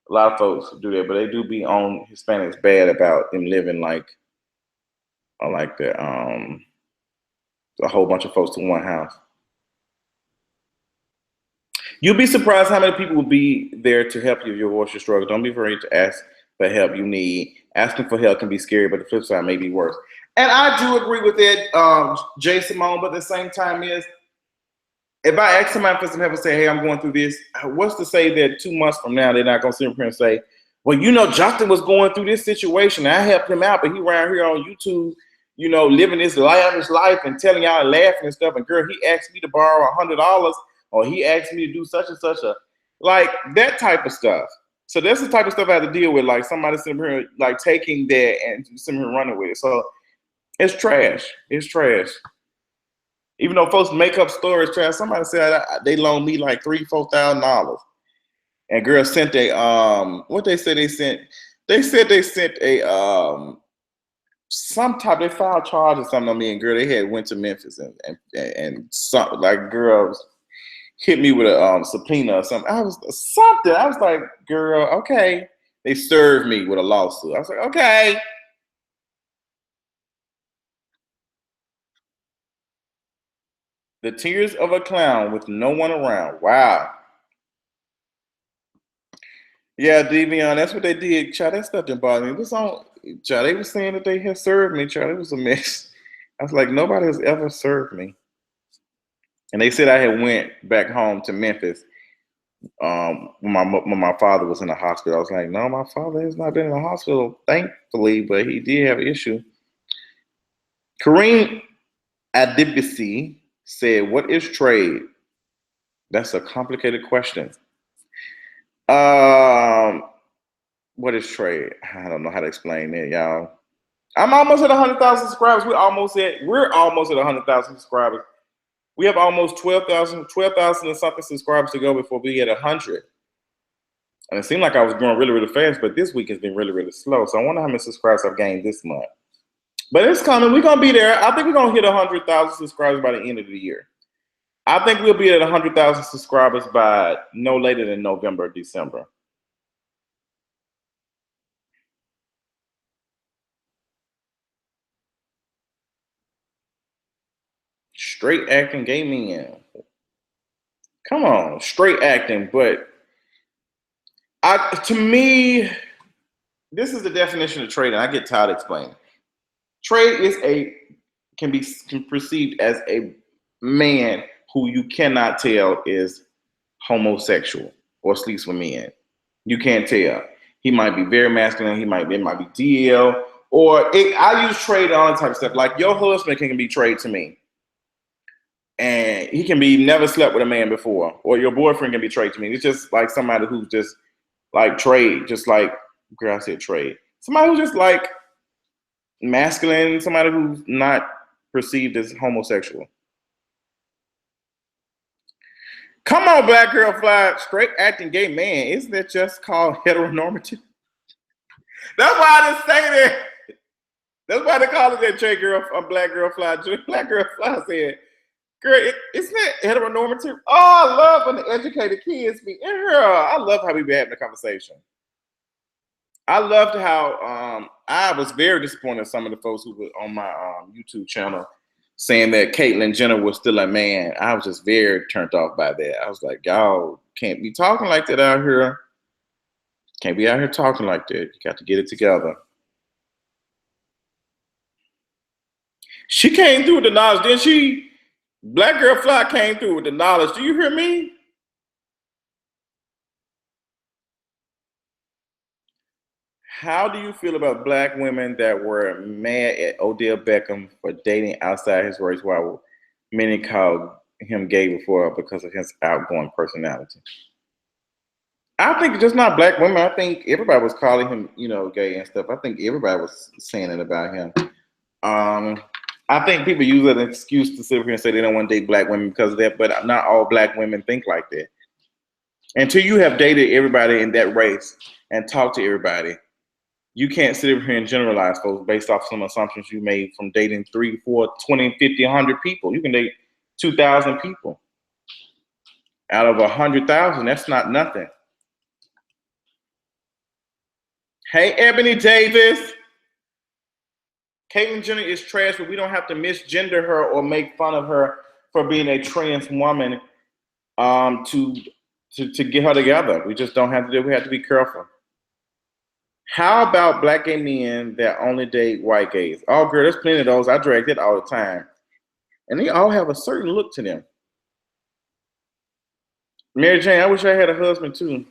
lot of folks do that, but they do be on Hispanics bad about them living like the a whole bunch of folks in one house. You'll be surprised how many people will be there to help you if you voice your struggle. Don't be afraid to ask for help you need. Asking for help can be scary, but the flip side may be worse. And I do agree with that, Jay Simone, but at the same time is, if I ask somebody for some help and say, "Hey, I'm going through this," what's to say that 2 months from now they're not going to sit up here and say, "Well, Justin was going through this situation. I helped him out, but he around here on YouTube, living this lavish life and telling y'all and laughing and stuff. And girl, he asked me to borrow $100, or he asked me to do such and such like that type of stuff." So that's the type of stuff I have to deal with. Like somebody sitting here like taking that and sitting here running with it. So it's trash. It's trash. Even though folks make up stories, trash. Somebody said they loaned me like $3,000-$4,000, and girl sent what they said they sent. They said they sent a some type. They filed charges or something on me, and girl, they had went to Memphis and something like girls hit me with a subpoena or something. I was like, girl, okay. They served me with a lawsuit. I was like, okay. The tears of a clown with no one around. Wow. Yeah, Devion, that's what they did. Child, that stuff didn't bother me. It was on, child, they were saying that they had served me. Child, it was a mess. I was like, nobody has ever served me. And they said I had went back home to Memphis when my father was in the hospital. I was like, no, my father has not been in the hospital, thankfully, but he did have an issue. Kareem Adibisi said, what is trade? That's a complicated question. Um, what is trade? I don't know how to explain it, y'all. I'm almost at 100,000 subscribers. We're almost at 100,000 subscribers. We have almost 12,000 and something subscribers to go before we hit 100. And it seemed like I was going really, really fast, but this week has been really, really slow. So I wonder how many subscribers I've gained this month. But it's coming. We're gonna be there. I think we're gonna hit 100,000 subscribers by the end of the year. I think we'll be at 100,000 subscribers by no later than November or December. Straight acting gay men. Come on, straight acting, but to me, this is the definition of trade, and I get tired of explaining. Trade can be perceived as a man who you cannot tell is homosexual or sleeps with men. You can't tell. He might be very masculine. It might be DL, or I use trade on all type of stuff. Like your husband can be trade to me, and he can be never slept with a man before, or your boyfriend can be trade to me. It's just like somebody who's just like trade, just like girl, I said trade. Somebody who's just like masculine, somebody who's not perceived as homosexual. Come on, black girl fly, straight acting gay man. Isn't that just called heteronormative? That's why I didn't say that. That's why they call it that J girl, black girl fly. Black girl fly said, girl, isn't that heteronormative? Oh, I love when the educated kids be in here. I love how we be having a conversation. I loved how I was very disappointed in some of the folks who were on my YouTube channel saying that Caitlyn Jenner was still a man. I was just very turned off by that. I was like, y'all can't be talking like that out here. Can't be out here talking like that. You got to get it together. She came through with the knowledge, didn't she? Black Girl Fly came through with the knowledge. Do you hear me? How do you feel about black women that were mad at Odell Beckham for dating outside his race while many called him gay before because of his outgoing personality? I think just not black women. I think everybody was calling him, gay and stuff. I think everybody was saying it about him. I think people use it as an excuse to sit here and say they don't want to date black women because of that, but not all black women think like that. Until you have dated everybody in that race and talked to everybody, you can't sit over here and generalize folks based off some assumptions you made from dating 3, 4, 20, 50, 100 people. You can date 2,000 people. Out of 100,000, that's not nothing. Hey, Ebony Davis. Caitlyn Jenner is trash, but we don't have to misgender her or make fun of her for being a trans woman to get her together. We just don't have to do it. We have to be careful. How about black gay men that only date white gays? Oh, girl, there's plenty of those. I drag that all the time. And they all have a certain look to them. Mary Jane, I wish I had a husband too.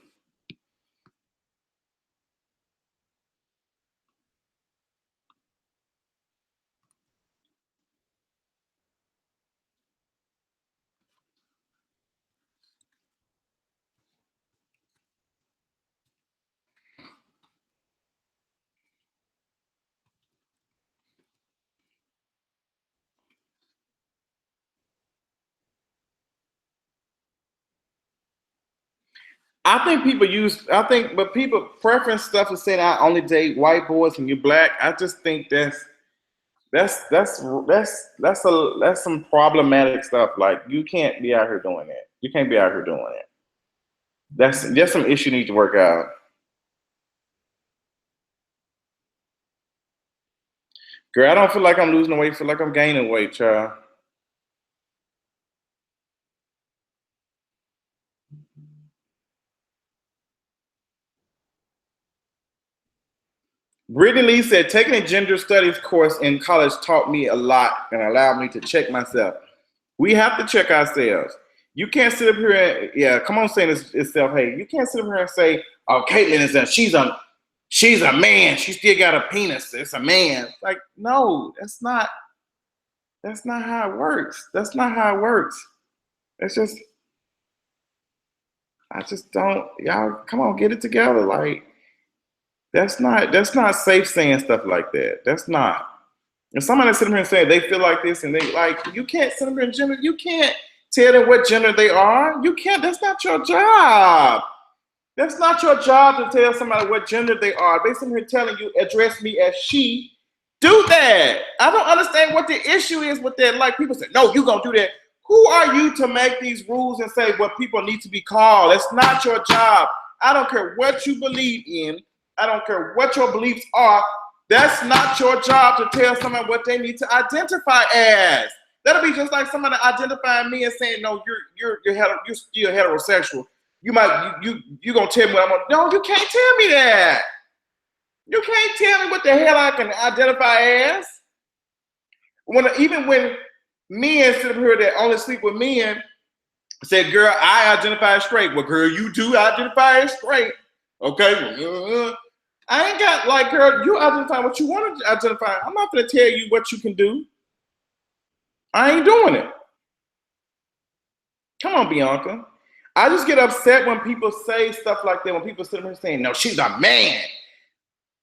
But people preference stuff and saying I only date white boys and you're black. I just think that's some problematic stuff. Like you can't be out here doing that. You can't be out here doing that. That's some issue you need to work out. Girl, I don't feel like I'm losing weight. I feel like I'm gaining weight, child. Brittany Lee said, taking a gender studies course in college taught me a lot and allowed me to check myself. We have to check ourselves. You can't sit up here and, yeah, come on saying it's self-hate. You can't sit up here and say, oh, Caitlyn is she's a man. She still got a penis. It's a man. Like, no, that's not how it works. That's not how it works. It's just, I just don't, y'all come on, get it together. Like, that's not safe saying stuff like that. That's not. If somebody sitting here and saying they feel like this and they like, you can't sit here and gender, you can't tell them what gender they are. You can't, that's not your job. That's not your job to tell somebody what gender they are. They sitting here telling you, address me as she. Do that. I don't understand what the issue is with that. Like people say, no, you gonna do that. Who are you to make these rules and say what people need to be called? That's not your job. I don't care what you believe in. I don't care what your beliefs are. That's not your job to tell someone what they need to identify as. That'll be just like somebody identifying me and saying, no, you're still heterosexual. You gonna tell me what I'm gonna. No, you can't tell me that. You can't tell me what the hell I can identify as. Even when men sit up here that only sleep with men say, girl, I identify as straight. Well, girl, you do identify as straight. Okay. I ain't got, like, girl, you identify what you want to identify. I'm not going to tell you what you can do. I ain't doing it. Come on, Bianca. I just get upset when people say stuff like that, when people sit there saying, no, she's a man.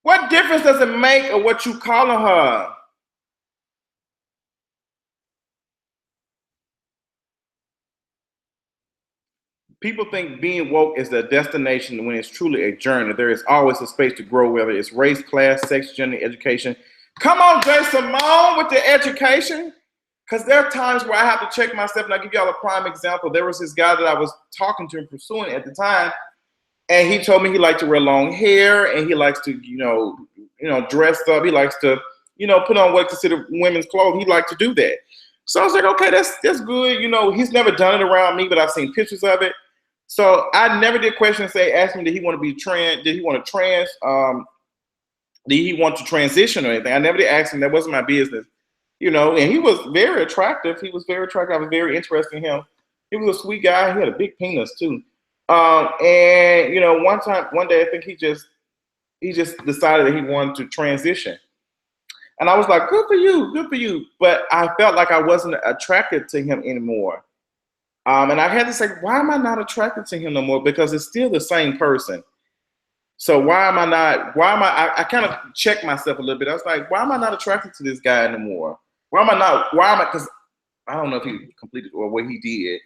What difference does it make of what you calling her? People think being woke is a destination when it's truly a journey. There is always a space to grow, whether it's race, class, sex, gender, education. Come on, Jay Simone, with the education. Because there are times where I have to check myself, and I'll give y'all a prime example. There was this guy that I was talking to and pursuing at the time, and he told me he liked to wear long hair, and he likes to, dress up. He likes to, put on what considered women's clothes. He liked to do that. So I was like, okay, that's good. He's never done it around me, but I've seen pictures of it. So I never did question and ask me, did he want to be trans? Did he want to did he want to transition or anything? I never did ask him. That wasn't my business. And he was very attractive. I was very interested in him. He was a sweet guy. He had a big penis too. One day, I think he just decided that he wanted to transition. And I was like, good for you. But I felt like I wasn't attracted to him anymore. And I had to say, why am I not attracted to him no more? Because it's still the same person. So I kind of checked myself a little bit. I was like, why am I not attracted to this guy anymore? Because I don't know if he completed or what he did,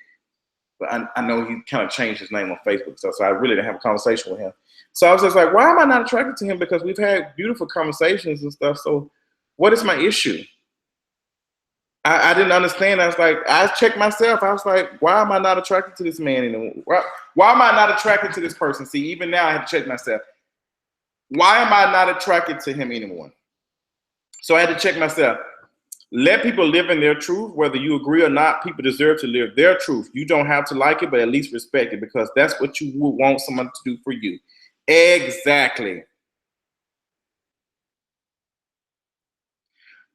but I know he kind of changed his name on Facebook. So I really didn't have a conversation with him. So I was just like, why am I not attracted to him? Because we've had beautiful conversations and stuff. So what is my issue? I didn't understand. I was like, I checked myself. I was like, why am I not attracted to this man anymore? Why am I not attracted to this person? See, even now I have to check myself. Why am I not attracted to him anymore? So I had to check myself. Let people live in their truth. Whether you agree or not, people deserve to live their truth. You don't have to like it, but at least respect it, because that's what you would want someone to do for you. Exactly.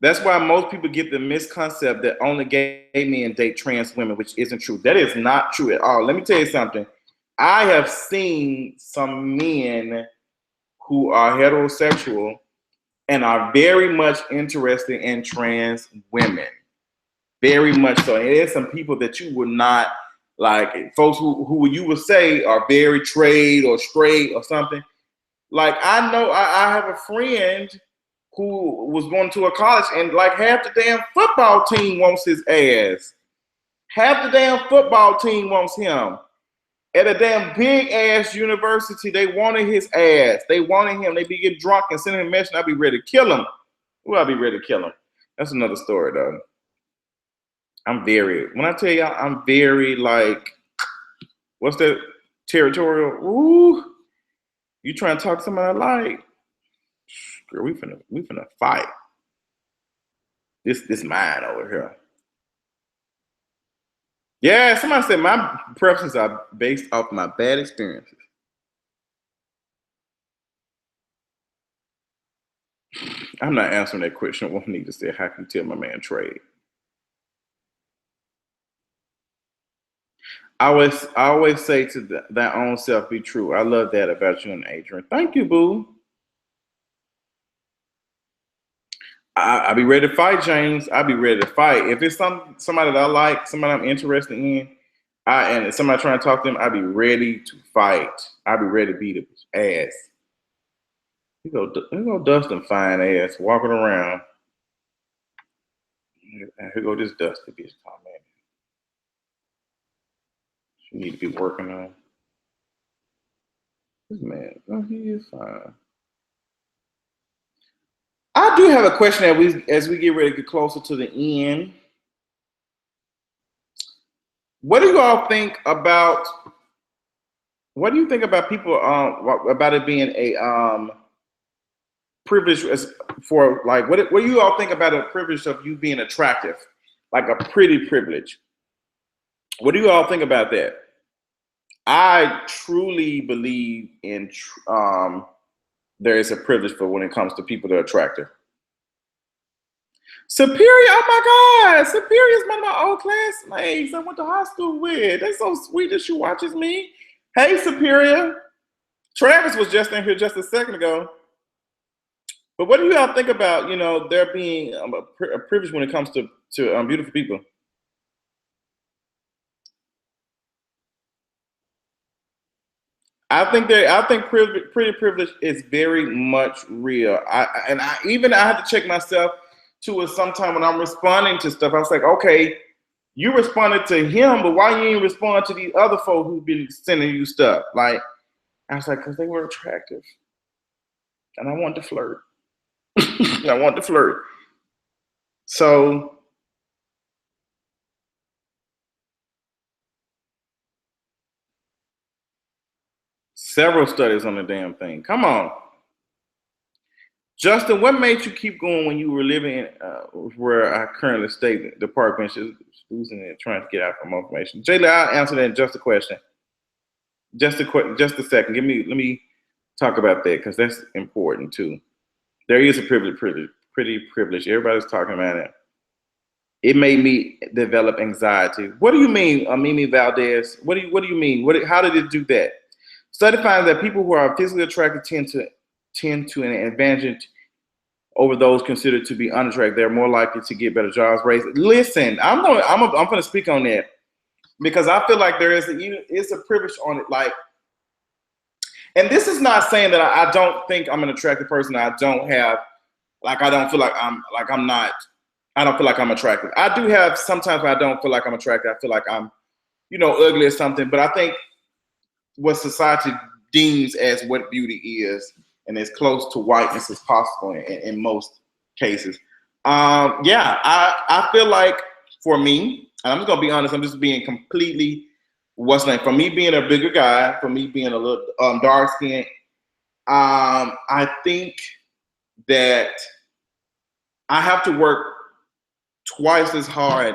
That's why most people get the misconcept that only gay men date trans women, which isn't true. That is not true at all. Let me tell you something. I have seen some men who are heterosexual and are very much interested in trans women. Very much so. And there's some people that you would not like, folks who you would say are very trade or straight or something. Like, I know I have a friend who was going to a college, and like half the damn football team wants his ass. Half the damn football team wants him. At a damn big ass university, they wanted his ass. They wanted him. They be getting drunk and sending him a message. I'd be ready to kill him. Ooh, I'd be ready to kill him. That's another story though. When I tell y'all, I'm very like, what's that, territorial? Ooh, you trying to talk to somebody I like? Girl, we finna fight. This mine over here. Yeah, somebody said my preferences are based off my bad experiences. I'm not answering that question. What need to say? How can you tell my man trade? I always say to thy own self, be true. I love that about you and Adrian. Thank you, boo. I be ready to fight, James. I be ready to fight. If it's somebody that I like, somebody I'm interested in, and somebody trying to talk to them, I be ready to fight. I be ready to beat his ass. Here go Dustin fine ass walking around. And here go this Dusty bitch. Oh man, she need to be working on this man. Oh, he is fine. I do have a question as we get ready to get closer to the end. What do you all think about? What do you think about people? About it being a privilege for like what do you all think about a privilege of you being attractive, like a pretty privilege? What do you all think about that? I truly believe in there is a privilege for when it comes to people that are attractive. Superior, oh my God, Superior is one of my old classmates I went to high school with. They're so sweet that she watches me. Hey, Superior. Travis was just in here just a second ago. But what do you all think about, there being a privilege when it comes to beautiful people? I think pretty privilege is very much real. I had to check myself too. Sometime when I'm responding to stuff, I was like, okay, you responded to him, but why you ain't respond to these other folk who've been sending you stuff? Like, I was like, because they were attractive, and I wanted to flirt. I want to flirt. So several studies on the damn thing. Come on. Justin, what made you keep going when you were living where I currently stay? The park bench is losing it, trying to get out for more information. Jayla, I'll answer that in just a question. Just a second. Let me talk about that because that's important too. There is a pretty privilege. Everybody's talking about it. It made me develop anxiety. What do you mean, Mimi Valdez? What do you mean? How did it do that? Study finds that people who are physically attracted tend to an advantage over those considered to be unattractive. They're more likely to get better jobs, raised. Listen, I'm going to speak on that because I feel like it's a privilege on it. Like, and this is not saying that I don't think I'm an attractive person. I don't feel like I'm not. I don't feel like I'm attractive. I do have sometimes when I don't feel like I'm attractive. I feel like I'm, ugly or something. But I think what society deems as what beauty is, and as close to whiteness as possible in most cases. I feel like for me, and I'm just gonna be honest, I'm just being completely for me being a bigger guy, for me being a little dark skinned, I think that I have to work twice as hard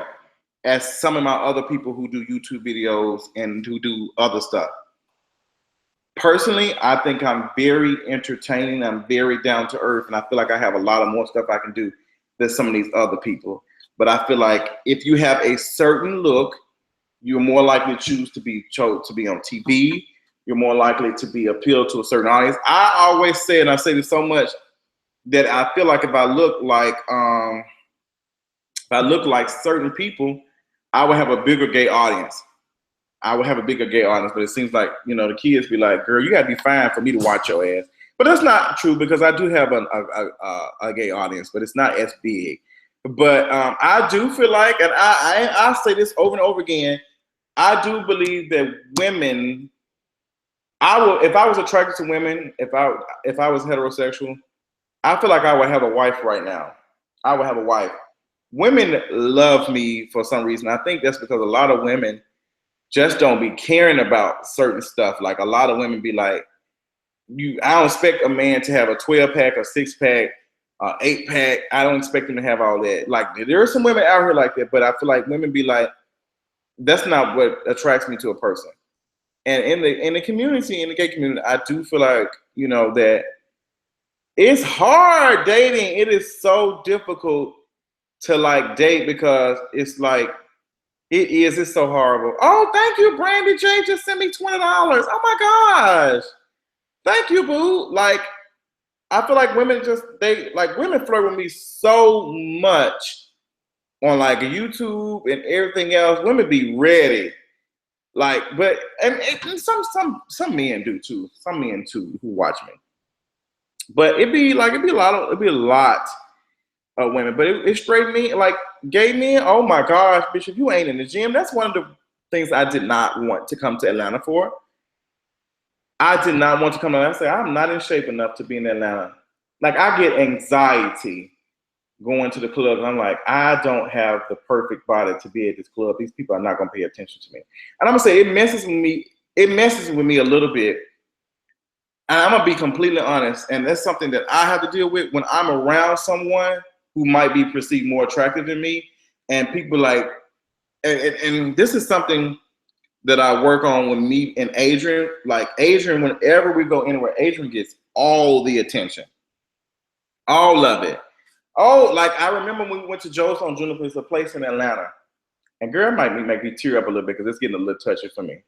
as some of my other people who do YouTube videos and who do other stuff. Personally, I think I'm very entertaining. I'm very down to earth, and I feel like I have a lot of more stuff I can do than some of these other people. But I feel like if you have a certain look, you're more likely to choose to be on TV. You're more likely to be appealed to a certain audience. I always say, and I say this so much, that I feel like if I look like certain people, I would have a bigger gay audience. But it seems like, the kids be like, girl, you gotta be fine for me to watch your ass. But that's not true because I do have a gay audience, but it's not as big. But I do feel like, and I say this over and over again, I do believe that women, if I was attracted to women, if I was heterosexual, I feel like I would have a wife right now. I would have a wife. Women love me for some reason. I think that's because a lot of women just don't be caring about certain stuff. Like a lot of women be like, I don't expect a man to have a 12-pack, a 6-pack, 8-pack. I don't expect him to have all that. Like there are some women out here like that, but I feel like women be like, that's not what attracts me to a person. And in the community, in the gay community, I do feel like, that It's hard dating. It is so difficult to like date because it's like it is. It's so horrible. Oh, thank you, Brandy J. Just sent me $20. Oh my gosh, thank you, boo. Like I feel like women women flirt with me so much on like YouTube and everything else. Women be ready. Like, but and some men do too. Some men too who watch me. But it'd be a lot of women. But it straight me like gay men. Oh my gosh, bitch! If you ain't in the gym, that's one of the things I did not want to come to Atlanta for. I did not want to come to Atlanta. I said I'm not in shape enough to be in Atlanta. Like I get anxiety going to the club, and I'm like, I don't have the perfect body to be at this club. These people are not gonna pay attention to me. And I'm gonna say it messes with me. It messes with me a little bit. And I'm gonna be completely honest, and that's something that I have to deal with when I'm around someone who might be perceived more attractive than me, and people like, and this is something that I work on with me and Adrian. Like Adrian, whenever we go anywhere, Adrian gets all the attention, all of it. Oh, like I remember when we went to Joe's on Juniper, it's a place in Atlanta, and girl, it might make me tear up a little bit because it's getting a little touchy for me.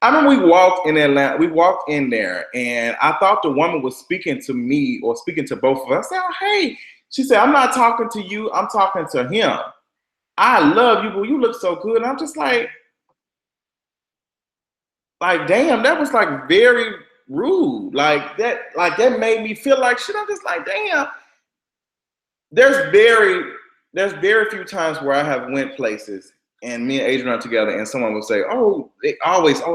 I remember we walked in Atlanta. We walked in there, and I thought the woman was speaking to me or speaking to both of us. I said, oh, hey. She said, I'm not talking to you. I'm talking to him. I love you, but you look so good. And I'm just like, damn, that was like very rude. Like that made me feel like shit. I'm just like, damn. There's very few times where I have went places and me and Adrian are together and someone will say, oh,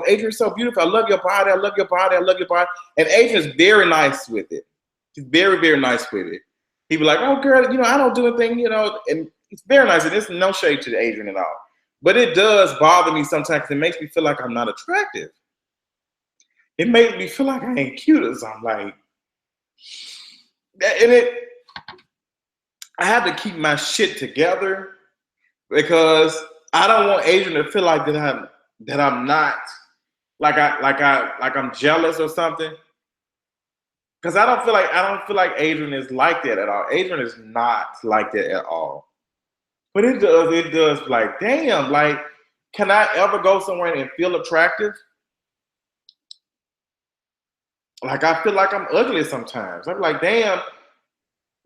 Adrian's so beautiful. I love your body. I love your body. I love your body. And Adrian's very nice with it. He's very, very nice with it. He'd be like, oh, girl, I don't do anything, and it's very nice. And it's no shade to Adrian at all. But it does bother me sometimes because it makes me feel like I'm not attractive. It makes me feel like I ain't cute or something. Like, I have to keep my shit together because I don't want Adrian to feel like that I'm not like I'm jealous or something. Because I don't feel like Adrian is like that at all. Adrian is not like that at all. But it does like, damn, like, can I ever go somewhere and feel attractive? Like I feel like I'm ugly sometimes. I'm like, damn,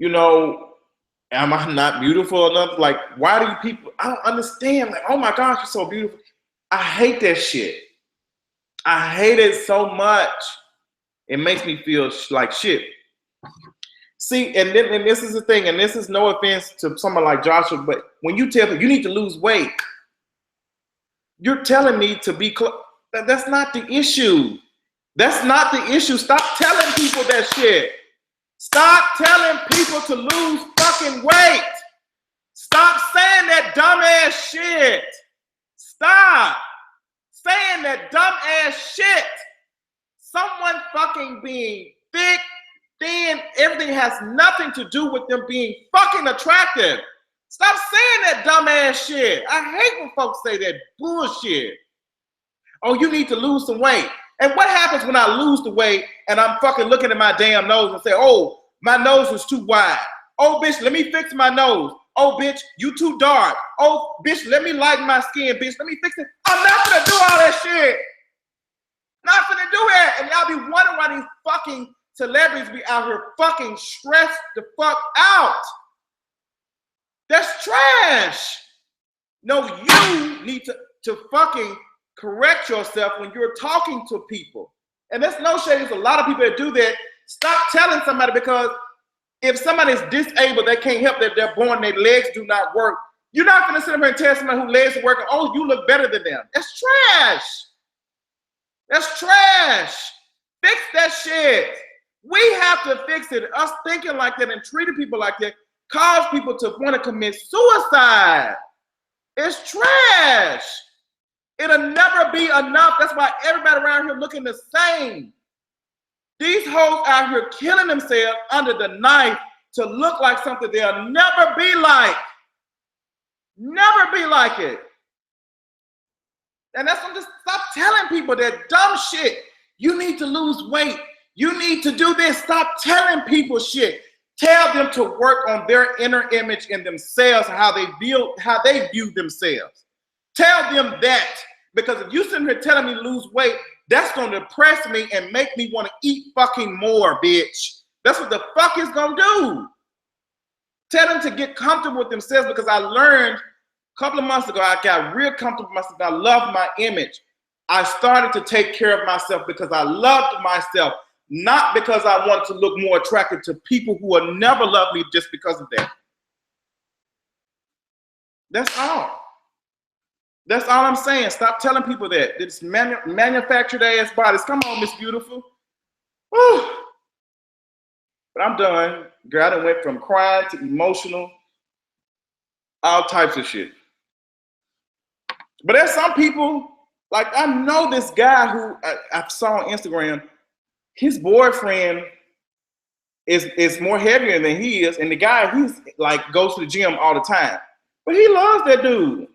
am I not beautiful enough? Like, why do people, I don't understand. Like, oh my gosh, you're so beautiful. I hate that shit. I hate it so much. It makes me feel like shit. See, and this is the thing, and this is no offense to someone like Joshua, but when you tell me you need to lose weight, you're telling me to be that's not the issue. That's not the issue. Stop telling people that shit. Stop telling people to lose fucking weight. Stop saying that dumbass shit. Stop saying that dumbass shit. Someone fucking being thick, thin, everything has nothing to do with them being fucking attractive. Stop saying that dumbass shit. I hate when folks say that bullshit. Oh, you need to lose some weight. And what happens when I lose the weight and I'm fucking looking at my damn nose and say, oh, my nose is too wide. Oh, bitch, let me fix my nose. Oh, bitch, you too dark. Oh, bitch, let me lighten my skin, bitch. Let me fix it. I'm not gonna do all that shit. Not gonna do it. And y'all be wondering why these fucking celebrities be out here fucking stressed the fuck out. That's trash. No, you need to fucking correct yourself when you're talking to people. And there's no shade. There's a lot of people that do that. Stop telling somebody, because if somebody's disabled, they can't help that they're born, their legs do not work. You're not going to sit up here and tell somebody whose legs are working, oh, you look better than them. That's trash. That's trash. Fix that shit. We have to fix it. Us thinking like that and treating people like that cause people to want to commit suicide. It's trash. It'll never be enough. That's why everybody around here looking the same. These hoes out here killing themselves under the knife to look like something they'll never be like. Never be like it. And that's what I'm just stop telling people that dumb shit. You need to lose weight. You need to do this. Stop telling people shit. Tell them to work on their inner image in themselves, how they view themselves. Tell them that, because if you sitting here telling me to lose weight, that's gonna depress me and make me want to eat fucking more, bitch. That's what the fuck it's gonna do. Tell them to get comfortable with themselves, because I learned a couple of months ago, I got real comfortable with myself. I love my image. I started to take care of myself because I loved myself, not because I wanted to look more attractive to people who will never love me just because of that. That's all. That's all I'm saying. Stop telling people that. It's manufactured ass bodies. Come on, Miss Beautiful. Whew. But I'm done. Girl, I done went from crying to emotional, all types of shit. But there's some people, like I know this guy who I saw on Instagram, his boyfriend is more heavier than he is, and the guy, he's like goes to the gym all the time. But he loves that dude.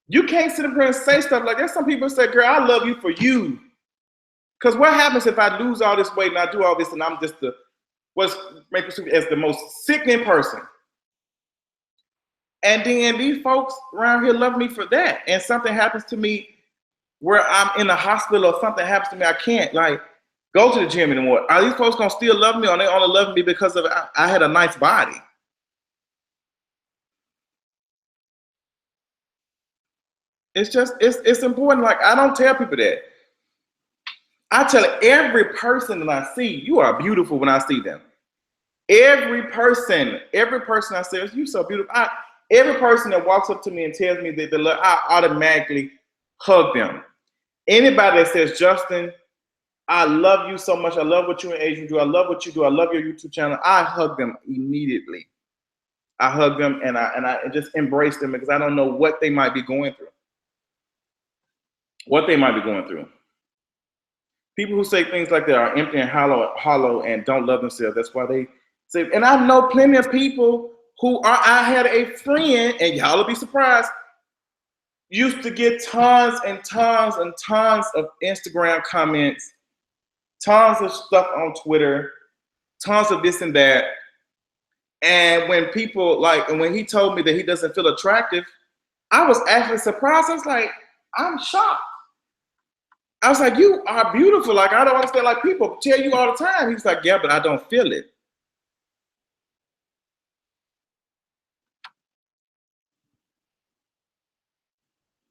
You can't sit up here and say stuff like that. Some people say, girl, I love you for you. Because what happens if I lose all this weight and I do all this and I'm just what's made perceived as the most sickening person? And then these folks around here love me for that. And something happens to me where I'm in the hospital or something happens to me, I can't like go to the gym anymore. Are these folks gonna still love me, or they only love me because of I had a nice body? It's just, it's important. Like, I don't tell people that. I tell every person that I see, you are beautiful when I see them. Every person I say, you so beautiful. Every person that walks up to me and tells me that they love, I automatically hug them. Anybody that says, Justin, I love you so much. I love what you and Adrian do. I love what you do. I love your YouTube channel. I hug them immediately. I hug them and I just embrace them, because I don't know what they might be going through. People who say things like that are empty and hollow and don't love themselves. That's why they say, and I know plenty of people who are, I had a friend, and y'all will be surprised, used to get tons and tons and tons of Instagram comments, tons of stuff on Twitter, tons of this and that. And when people and when he told me that he doesn't feel attractive, I was actually surprised. I was like, I'm shocked. I was like, you are beautiful. Like, I don't understand. Like, people tell you all the time. He's like, yeah, but I don't feel it.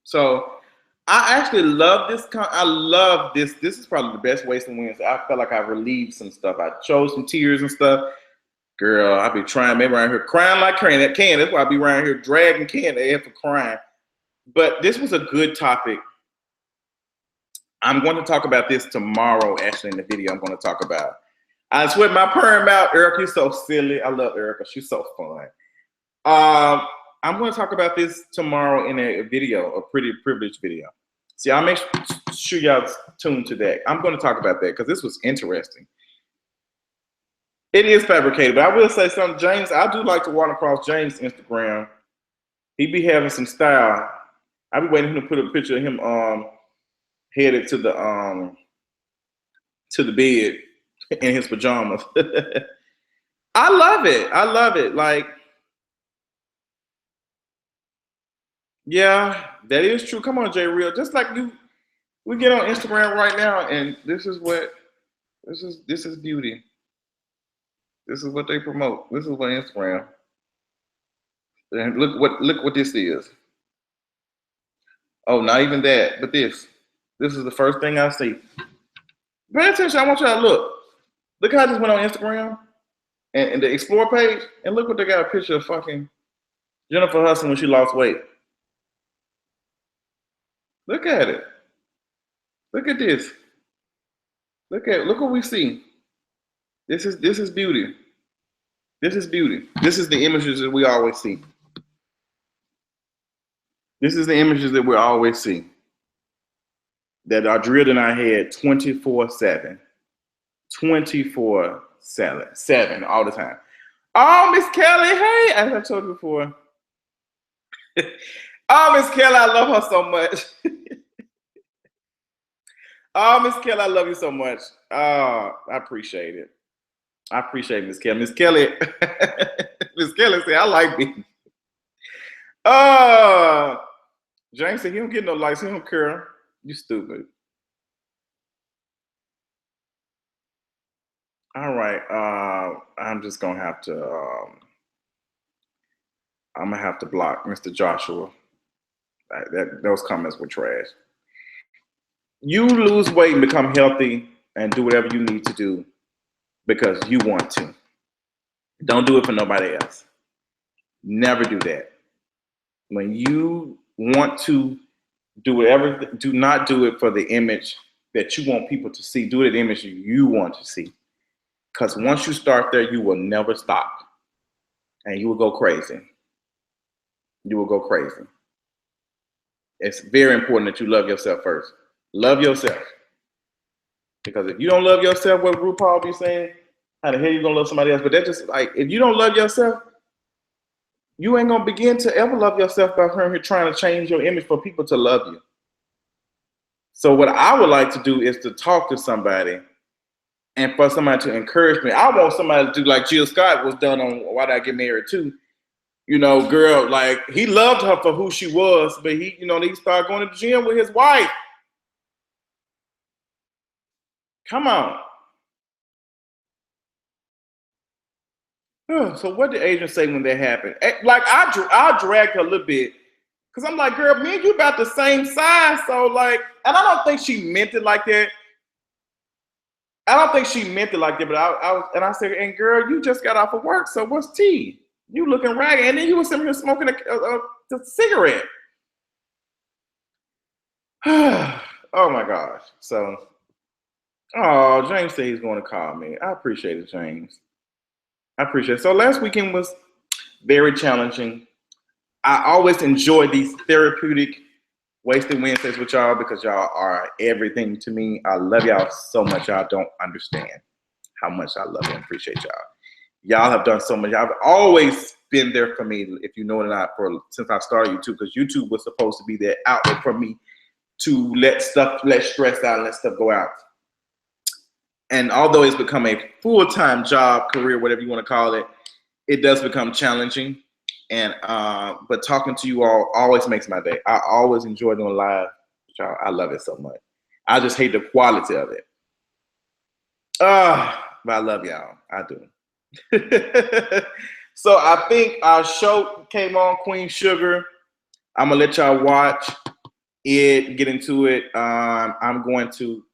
So I actually love this. I love this. This is probably the best Wasting Wednesday. I felt like I relieved some stuff. I chose some tears and stuff. Girl, I be trying, maybe around here crying like can. That's why I be around here dragging can to for crying. But this was a good topic. I'm going to talk about this tomorrow, actually, in the video I'm going to talk about. I sweat my perm out. Erica, you're so silly. I love Erica. She's so fun. I'm going to talk about this tomorrow in a video, a pretty privileged video. See, I'll make sure y'all tune to that. I'm going to talk about that because this was interesting. It is fabricated, but I will say something, James. I do like to walk across James' Instagram. He be having some style. I be waiting for him to put a picture of him headed to the bed in his pajamas. I love it. I love it. Like, yeah, that is true. Come on, J Real. Just like you, we get on Instagram right now, and this is beauty. This is what they promote. This is what Instagram. And look what this is. Oh, not even that, but this. This is the first thing I see. Pay attention. I want y'all to look. Look how I just went on Instagram and the Explore page, and look what they got a picture of fucking Jennifer Hudson when she lost weight. Look at it. Look at this. Look what we see. This is beauty. This is beauty. This is the images that we always see. This is the images that we always see, that are drilled in our head 24/7. 24/7 all the time. Oh, Miss Kelly, hey, as I told you before. Oh, Miss Kelly, I love her so much. Oh, Miss Kelly, I love you so much. Oh, I appreciate it. I appreciate Miss Kelly. Miss Kelly, Miss Kelly said, I like me. Uh, James said he don't get no likes. He don't care. You stupid. All right. I'm just gonna have to. I'm gonna have to block Mr. Joshua. Those comments were trash. You lose weight and become healthy and do whatever you need to do because you want to. Don't do it for nobody else. Never do that. When you want to do whatever, do not do it for the image that you want people to see. Do it the image you want to see. Because once you start there, you will never stop. And you will go crazy. You will go crazy. It's very important that you love yourself first. Love yourself. Because if you don't love yourself, what RuPaul be saying, how the hell you gonna love somebody else? But that's just like, if you don't love yourself, you ain't gonna begin to ever love yourself by her trying to change your image for people to love you. So what I would like to do is to talk to somebody and for somebody to encourage me. I want somebody to do like Jill Scott was done on Why Did I Get Married Too. You know, girl, like he loved her for who she was, but he, you know, he started going to the gym with his wife. Come on. So what did agents say when that happened? Like I dragged her a little bit because I'm like, girl, me and you about the same size. So like, and I don't think she meant it like that. I don't think she meant it like that, but I said, and girl, you just got off of work, so what's tea? You looking ragged, and then you were sitting here smoking a cigarette. Oh my gosh. So, oh, James said he's going to call me. I appreciate it, James. I appreciate it. So last weekend was very challenging. I always enjoy these therapeutic Wasted Wednesdays with y'all because y'all are everything to me. I love y'all so much. Y'all don't understand how much I love and appreciate y'all. Y'all have done so much. I've always been there for me, if you know it or not, since I started YouTube, because YouTube was supposed to be that outlet for me to let stress out and let stuff go out. And although it's become a full-time job, career, whatever you want to call it, it does become challenging. And but talking to you all always makes my day. I always enjoy doing live with y'all. I love it so much. I just hate the quality of it. But I love y'all. I do. So I think our show came on, Queen Sugar. I'm gonna let y'all watch it, get into it. I'm going to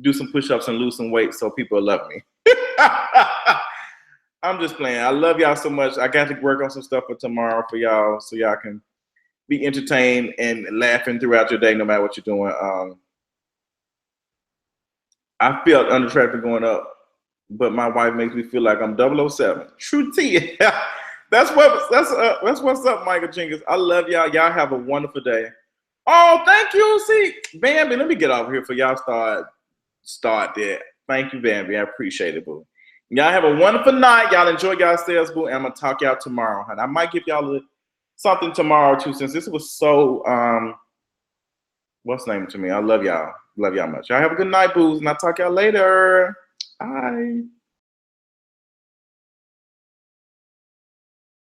do some push-ups and lose some weight so people love me. I'm just playing. I love y'all so much. I got to work on some stuff for tomorrow for y'all so y'all can be entertained and laughing throughout your day no matter what you're doing. I felt under traffic going up, but my wife makes me feel like I'm 007. True tea. That's what's up, Michael Jenkins. I love y'all. Y'all have a wonderful day. Oh, thank you. See, Bambi, let me get over here for y'all start there. Thank you, Bambi. I appreciate it, boo. Y'all have a wonderful night. Y'all enjoy yourselves, boo. And I'm gonna talk y'all tomorrow. And I might give y'all something tomorrow too, since this was so what's the name to me? I love y'all. Love y'all much. Y'all have a good night, boos, and I'll talk y'all later. Bye.